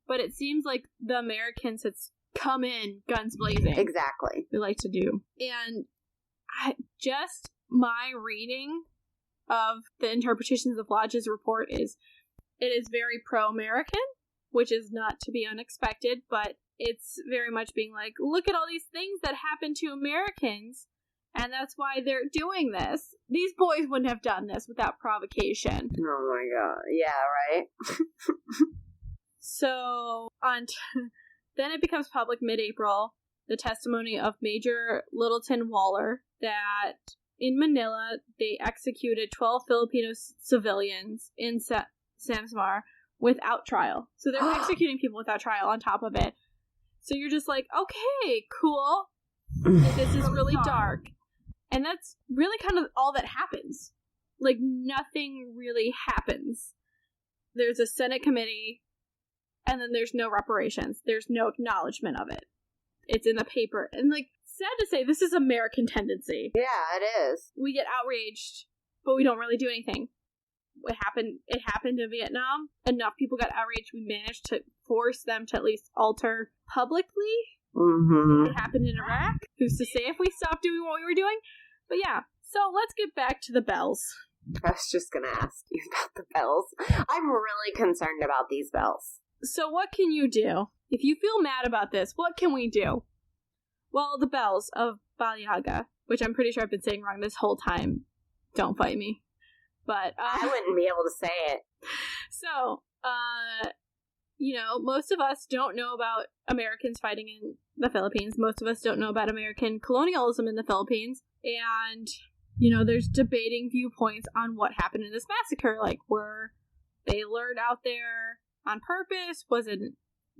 but it seems like the Americans had come in guns blazing. Exactly. They like to do. And just my reading of the interpretations of Lodge's report is, it is very pro-American, which is not to be unexpected, but it's very much being like, look at all these things that happened to Americans, and that's why they're doing this. These boys wouldn't have done this without provocation. Oh my god. Yeah, right? So, then it becomes public mid-April, the testimony of Major Littleton Waller, that in Manila, they executed 12 Filipino civilians in Samsmar without trial. So they're executing people without trial on top of it. So you're just like, okay, cool. This is really dark. And that's really kind of all that happens. Like, nothing really happens. There's a Senate committee, and then there's no reparations. There's no acknowledgement of it. It's in the paper. And, like, sad to say, this is American tendency. Yeah, it is. We get outraged, but we don't really do anything. It happened in Vietnam. Enough people got outraged. We managed to force them to at least alter publicly. Mm-hmm. It happened in Iraq. Who's to say if we stopped doing what we were doing? But yeah, so let's get back to the bells. I was just gonna ask you about the bells. I'm really concerned about these bells. So what can you do? If you feel mad about this, what can we do? Well, the bells of Balangiga, which I'm pretty sure I've been saying wrong this whole time. Don't fight me. But I wouldn't be able to say it. So, you know, most of us don't know about Americans fighting in the Philippines. Most of us don't know about American colonialism in the Philippines. And, you know, there's debating viewpoints on what happened in this massacre. Like, were they lured out there on purpose? Was it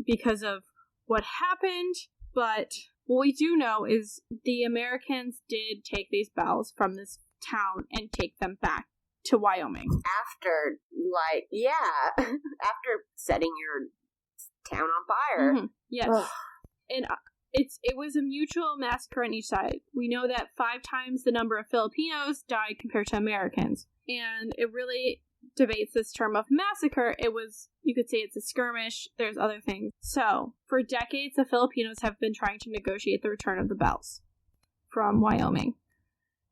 because of what happened? But what we do know is the Americans did take these bells from this town and take them back to Wyoming. After, like, yeah, after setting your town on fire. Mm-hmm. Yes. Ugh. And it was a mutual massacre on each side. We know that 5 times the number of Filipinos died compared to Americans. And it really debates this term of massacre. It was, you could say it's a skirmish. There's other things. So, for decades, the Filipinos have been trying to negotiate the return of the bells from Wyoming.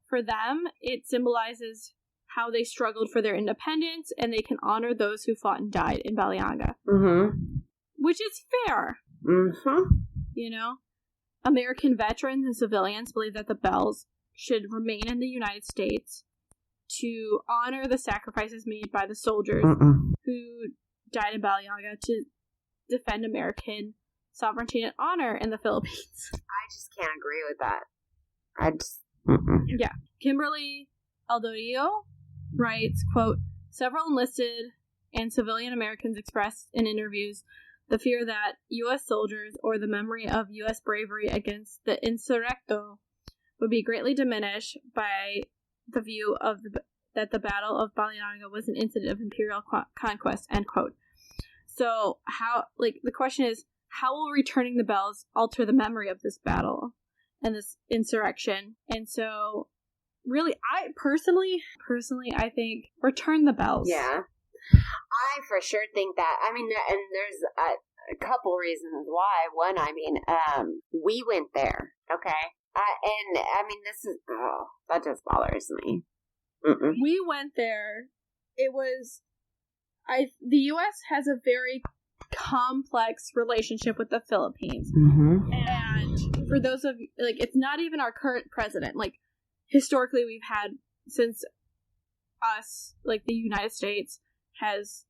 For them, it symbolizes how they struggled for their independence, and they can honor those who fought and died in Balangiga. Mm-hmm. Which is fair. Mm-hmm. You know? American veterans and civilians believe that the bells should remain in the United States to honor the sacrifices made by the soldiers who died in Balangiga to defend American sovereignty and honor in the Philippines. I just can't agree with that. I just... Yeah. Kimberly Aldorio writes, quote, several enlisted and civilian Americans expressed in interviews the fear that U.S. soldiers or the memory of U.S. bravery against the insurrecto would be greatly diminished by the view of that the Battle of Balangiga was an incident of imperial conquest, end quote. So, how, like, the question is, how will returning the bells alter the memory of this battle and this insurrection? And so, really, I personally, I think return the bells. Yeah. I for sure think that. I mean, and there's a couple reasons why. One, I mean, we went there, okay? And, I mean, this is, that just bothers me. Mm-mm. We went there. It was, the U.S. has a very complex relationship with the Philippines. Mm-hmm. And for those of you, like, it's not even our current president. Like, historically, we've had, since us, like, the United States has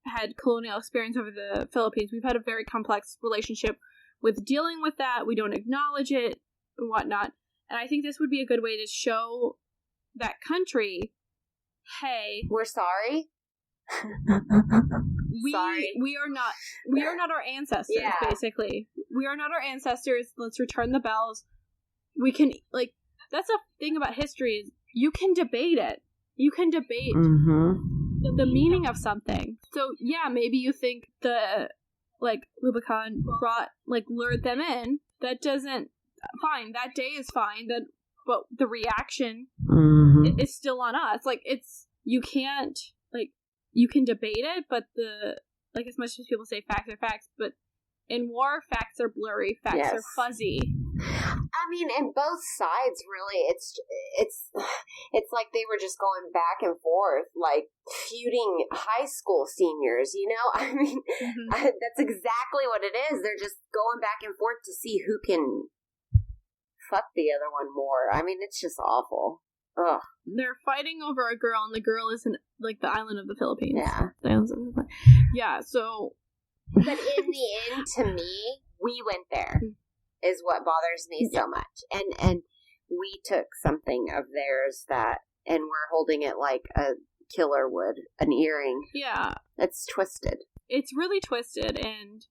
had colonial experience over the Philippines. We've had a very complex relationship with dealing with that. We don't acknowledge it and whatnot. And I think this would be a good way to show that country, hey, we're sorry. We are not our ancestors, basically. We are not our ancestors. Let's return the bells. We can, like, that's the thing about history is you can debate it. You can debate the meaning of something. So, yeah, maybe you think the, like, Lubacan lured them in. That doesn't, fine, that day is fine, but the reaction is still on us. Like, you can't, like, you can debate it, but as much as people say facts are facts, but in war, facts are blurry, facts are fuzzy. I mean, and both sides, really, it's like they were just going back and forth, like feuding high school seniors, you know? I mean, that's exactly what it is. They're just going back and forth to see who can fuck the other one more. I mean, it's just awful. Ugh. They're fighting over a girl, and the girl is in, like, the island of the Philippines. Yeah, so... But in the end, to me, we went there, is what bothers me so much. And we took something of theirs and we're holding it like a killer would, an earring. Yeah. It's twisted. It's really twisted, and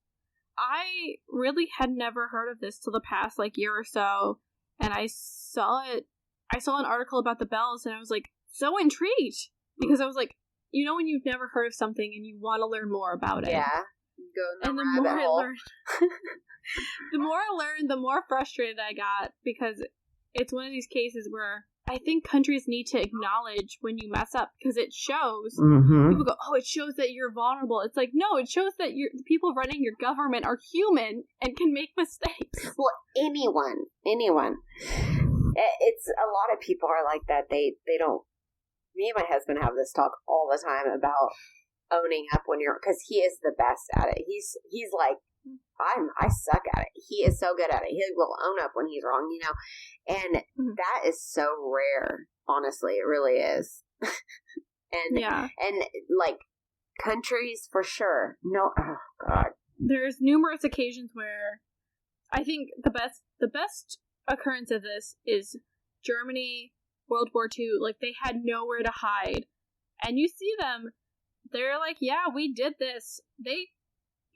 I really had never heard of this till the past, like, year or so, and I saw an article about the bells, and I was, like, so intrigued, because I was like, you know when you've never heard of something and you want to learn more about it. Yeah. Go in the more I hole. learned, the more I learned, the more frustrated I got, because it's one of these cases where I think countries need to acknowledge when you mess up, because it shows. People go, oh, it shows that you're vulnerable. It's like, no, it shows that the people running your government are human and can make mistakes. Well, anyone. It's a lot of people are like that. They don't. Me and my husband have this talk all the time about owning up when you're, because he is the best at it. He's like, I suck at it. He is so good at it. He will own up when he's wrong, you know, and that is so rare. Honestly, it really is. and like countries for sure. No, oh God. There's numerous occasions where I think the best occurrence of this is Germany, World War II. Like, they had nowhere to hide, and you see them. They're like, yeah, we did this. They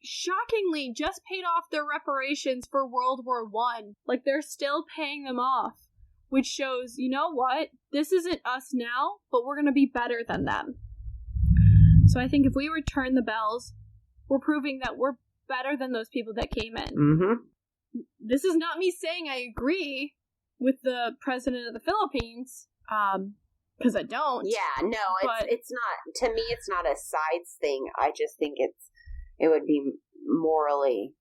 shockingly just paid off their reparations for World War I. Like, they're still paying them off, which shows, you know what? This isn't us now, but we're going to be better than them. So I think if we return the bells, we're proving that we're better than those people that came in. This is not me saying I agree with the president of the Philippines, because I don't. Yeah, no, it's not, to me, it's not a sides thing. I just think it would be morally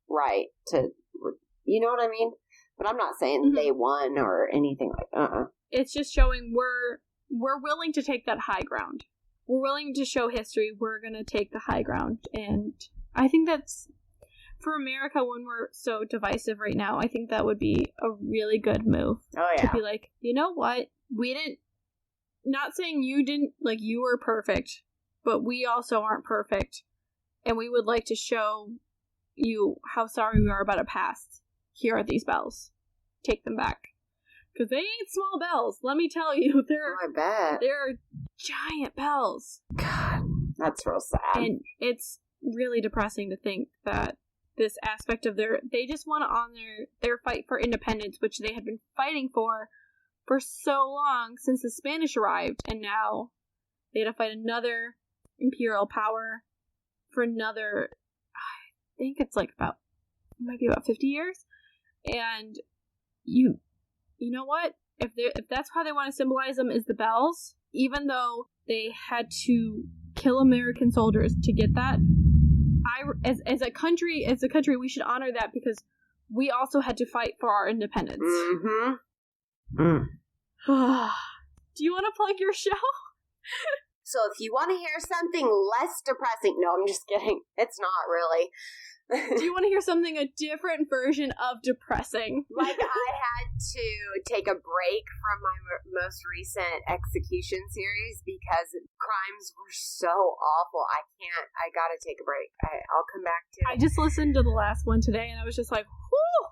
right to, you know what I mean? But I'm not saying they won or anything like It's just showing we're willing to take that high ground. We're willing to show history. We're going to take the high ground. And I think that's, for America, when we're so divisive right now, I think that would be a really good move. Oh, yeah. To be like, you know what? We didn't, not saying you didn't, like, you were perfect, but we also aren't perfect. And we would like to show you how sorry we are about a past. Here are these bells. Take them back. Because they ain't small bells, let me tell you. I bet. They're giant bells. God, that's real sad. And it's really depressing to think that this aspect of they just want to honor their fight for independence, which they had been fighting for so long since the Spanish arrived, and now they had to fight another imperial power for another, I think it's like it might be about 50 years, and you know what? If that's how they want to symbolize them, is the bells, even though they had to kill American soldiers to get that, as a country, we should honor that, because we also had to fight for our independence. Do you want to plug your show? So if you want to hear something less depressing, no, I'm just kidding. It's not really. Do you want to hear something, a different version of depressing? Like, I had to take a break from my most recent execution series because crimes were so awful. I gotta take a break. I'll come back to it. I just listened to the last one today, and I was just like, whew.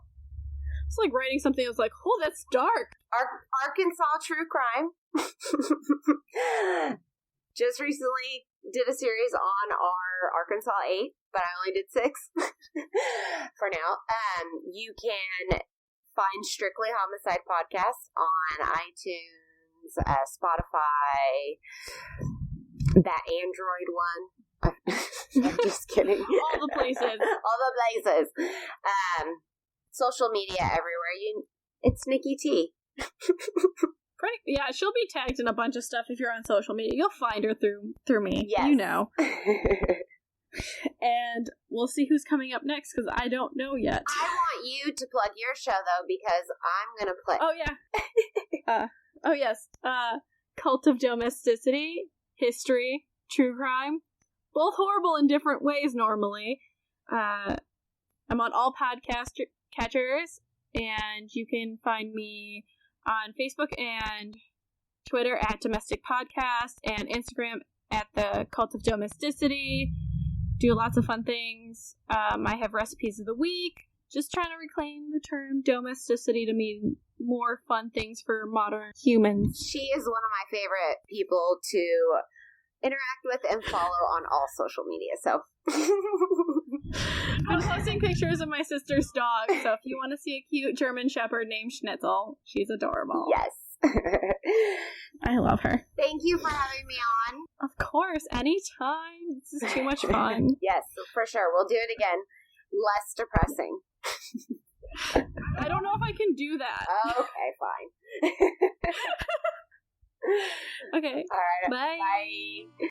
It's like writing something. I was like, oh, that's dark. Arkansas true crime. Just recently did a series on our Arkansas 8, but I only did 6 for now. You can find Strictly Homicide Podcast on iTunes, Spotify, that Android one. I'm just kidding. All the places. All the places. Social media everywhere. It's Nikki T. Yeah, she'll be tagged in a bunch of stuff if you're on social media. You'll find her through me. Yes. You know. And we'll see who's coming up next, because I don't know yet. I want you to plug your show, though, because I'm going to play. Oh, yeah. Yes. Cult of Domesticity, history, true crime. Both horrible in different ways normally. I'm on all podcast catchers, and you can find me on Facebook and Twitter at Domestic Podcast, and Instagram at the Cult of Domesticity. Do lots of fun things. I have recipes of the week. Just trying to reclaim the term domesticity to mean more fun things for modern humans. She is one of my favorite people to interact with and follow on all social media, so. I'm posting pictures of my sister's dog, so if you want to see a cute German Shepherd named Schnitzel, she's adorable. Yes. I love her. Thank you for having me on. Of course, anytime. This is too much fun. Yes, for sure. We'll do it again. Less depressing. I don't know if I can do that. Okay, fine. Okay. All right. Bye. Bye.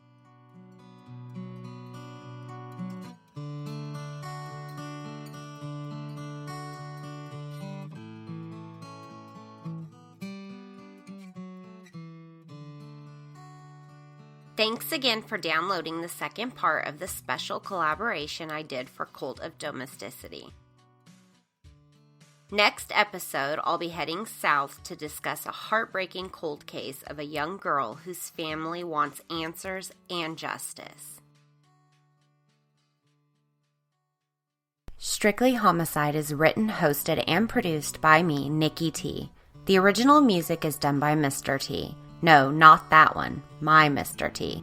Thanks again for downloading the second part of the special collaboration I did for Cult of Domesticity. Next episode, I'll be heading south to discuss a heartbreaking cold case of a young girl whose family wants answers and justice. Strictly Homicide is written, hosted, and produced by me, Nikki T. The original music is done by Mr. T. No, not that one. My Mr. T.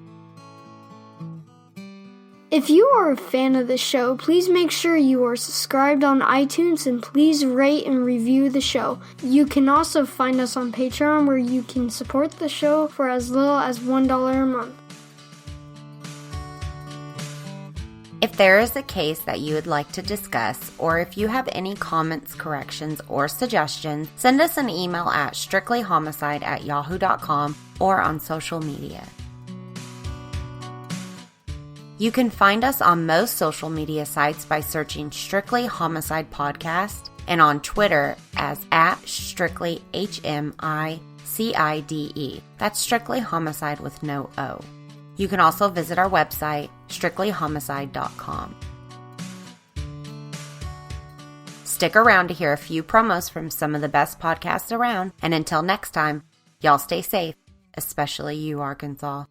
If you are a fan of the show, please make sure you are subscribed on iTunes and please rate and review the show. You can also find us on Patreon, where you can support the show for as little as $1 a month. If there is a case that you would like to discuss, or if you have any comments, corrections, or suggestions, send us an email at strictlyhomicide@yahoo.com or on social media. You can find us on most social media sites by searching Strictly Homicide Podcast, and on Twitter as @StrictlyHMICIDE. That's Strictly Homicide with no O. You can also visit our website, strictlyhomicide.com. Stick around to hear a few promos from some of the best podcasts around, and until next time, y'all stay safe, especially you, Arkansas.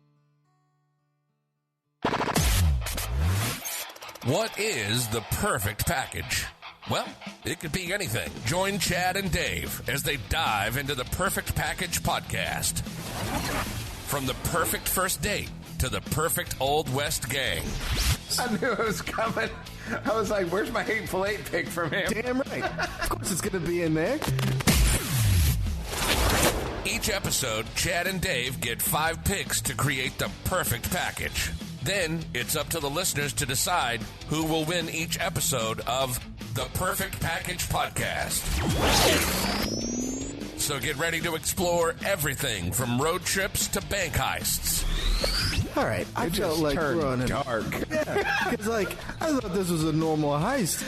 What is the perfect package? Well, it could be anything. Join Chad and Dave as they dive into the Perfect Package podcast. From the perfect first date to the perfect Old West gang. I knew it was coming. I was like, where's my Hateful Eight pick from him? Damn right. Of course it's going to be in there. Each episode, Chad and Dave get 5 picks to create the perfect package. Then, it's up to the listeners to decide who will win each episode of the Perfect Package Podcast. So get ready to explore everything from road trips to bank heists. All right, I felt like running dark. Yeah, because I thought this was a normal heist.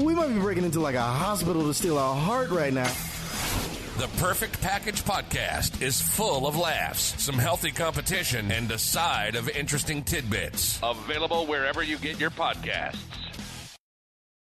We might be breaking into like a hospital to steal our heart right now. The Perfect Package Podcast is full of laughs, some healthy competition, and a side of interesting tidbits. Available wherever you get your podcasts.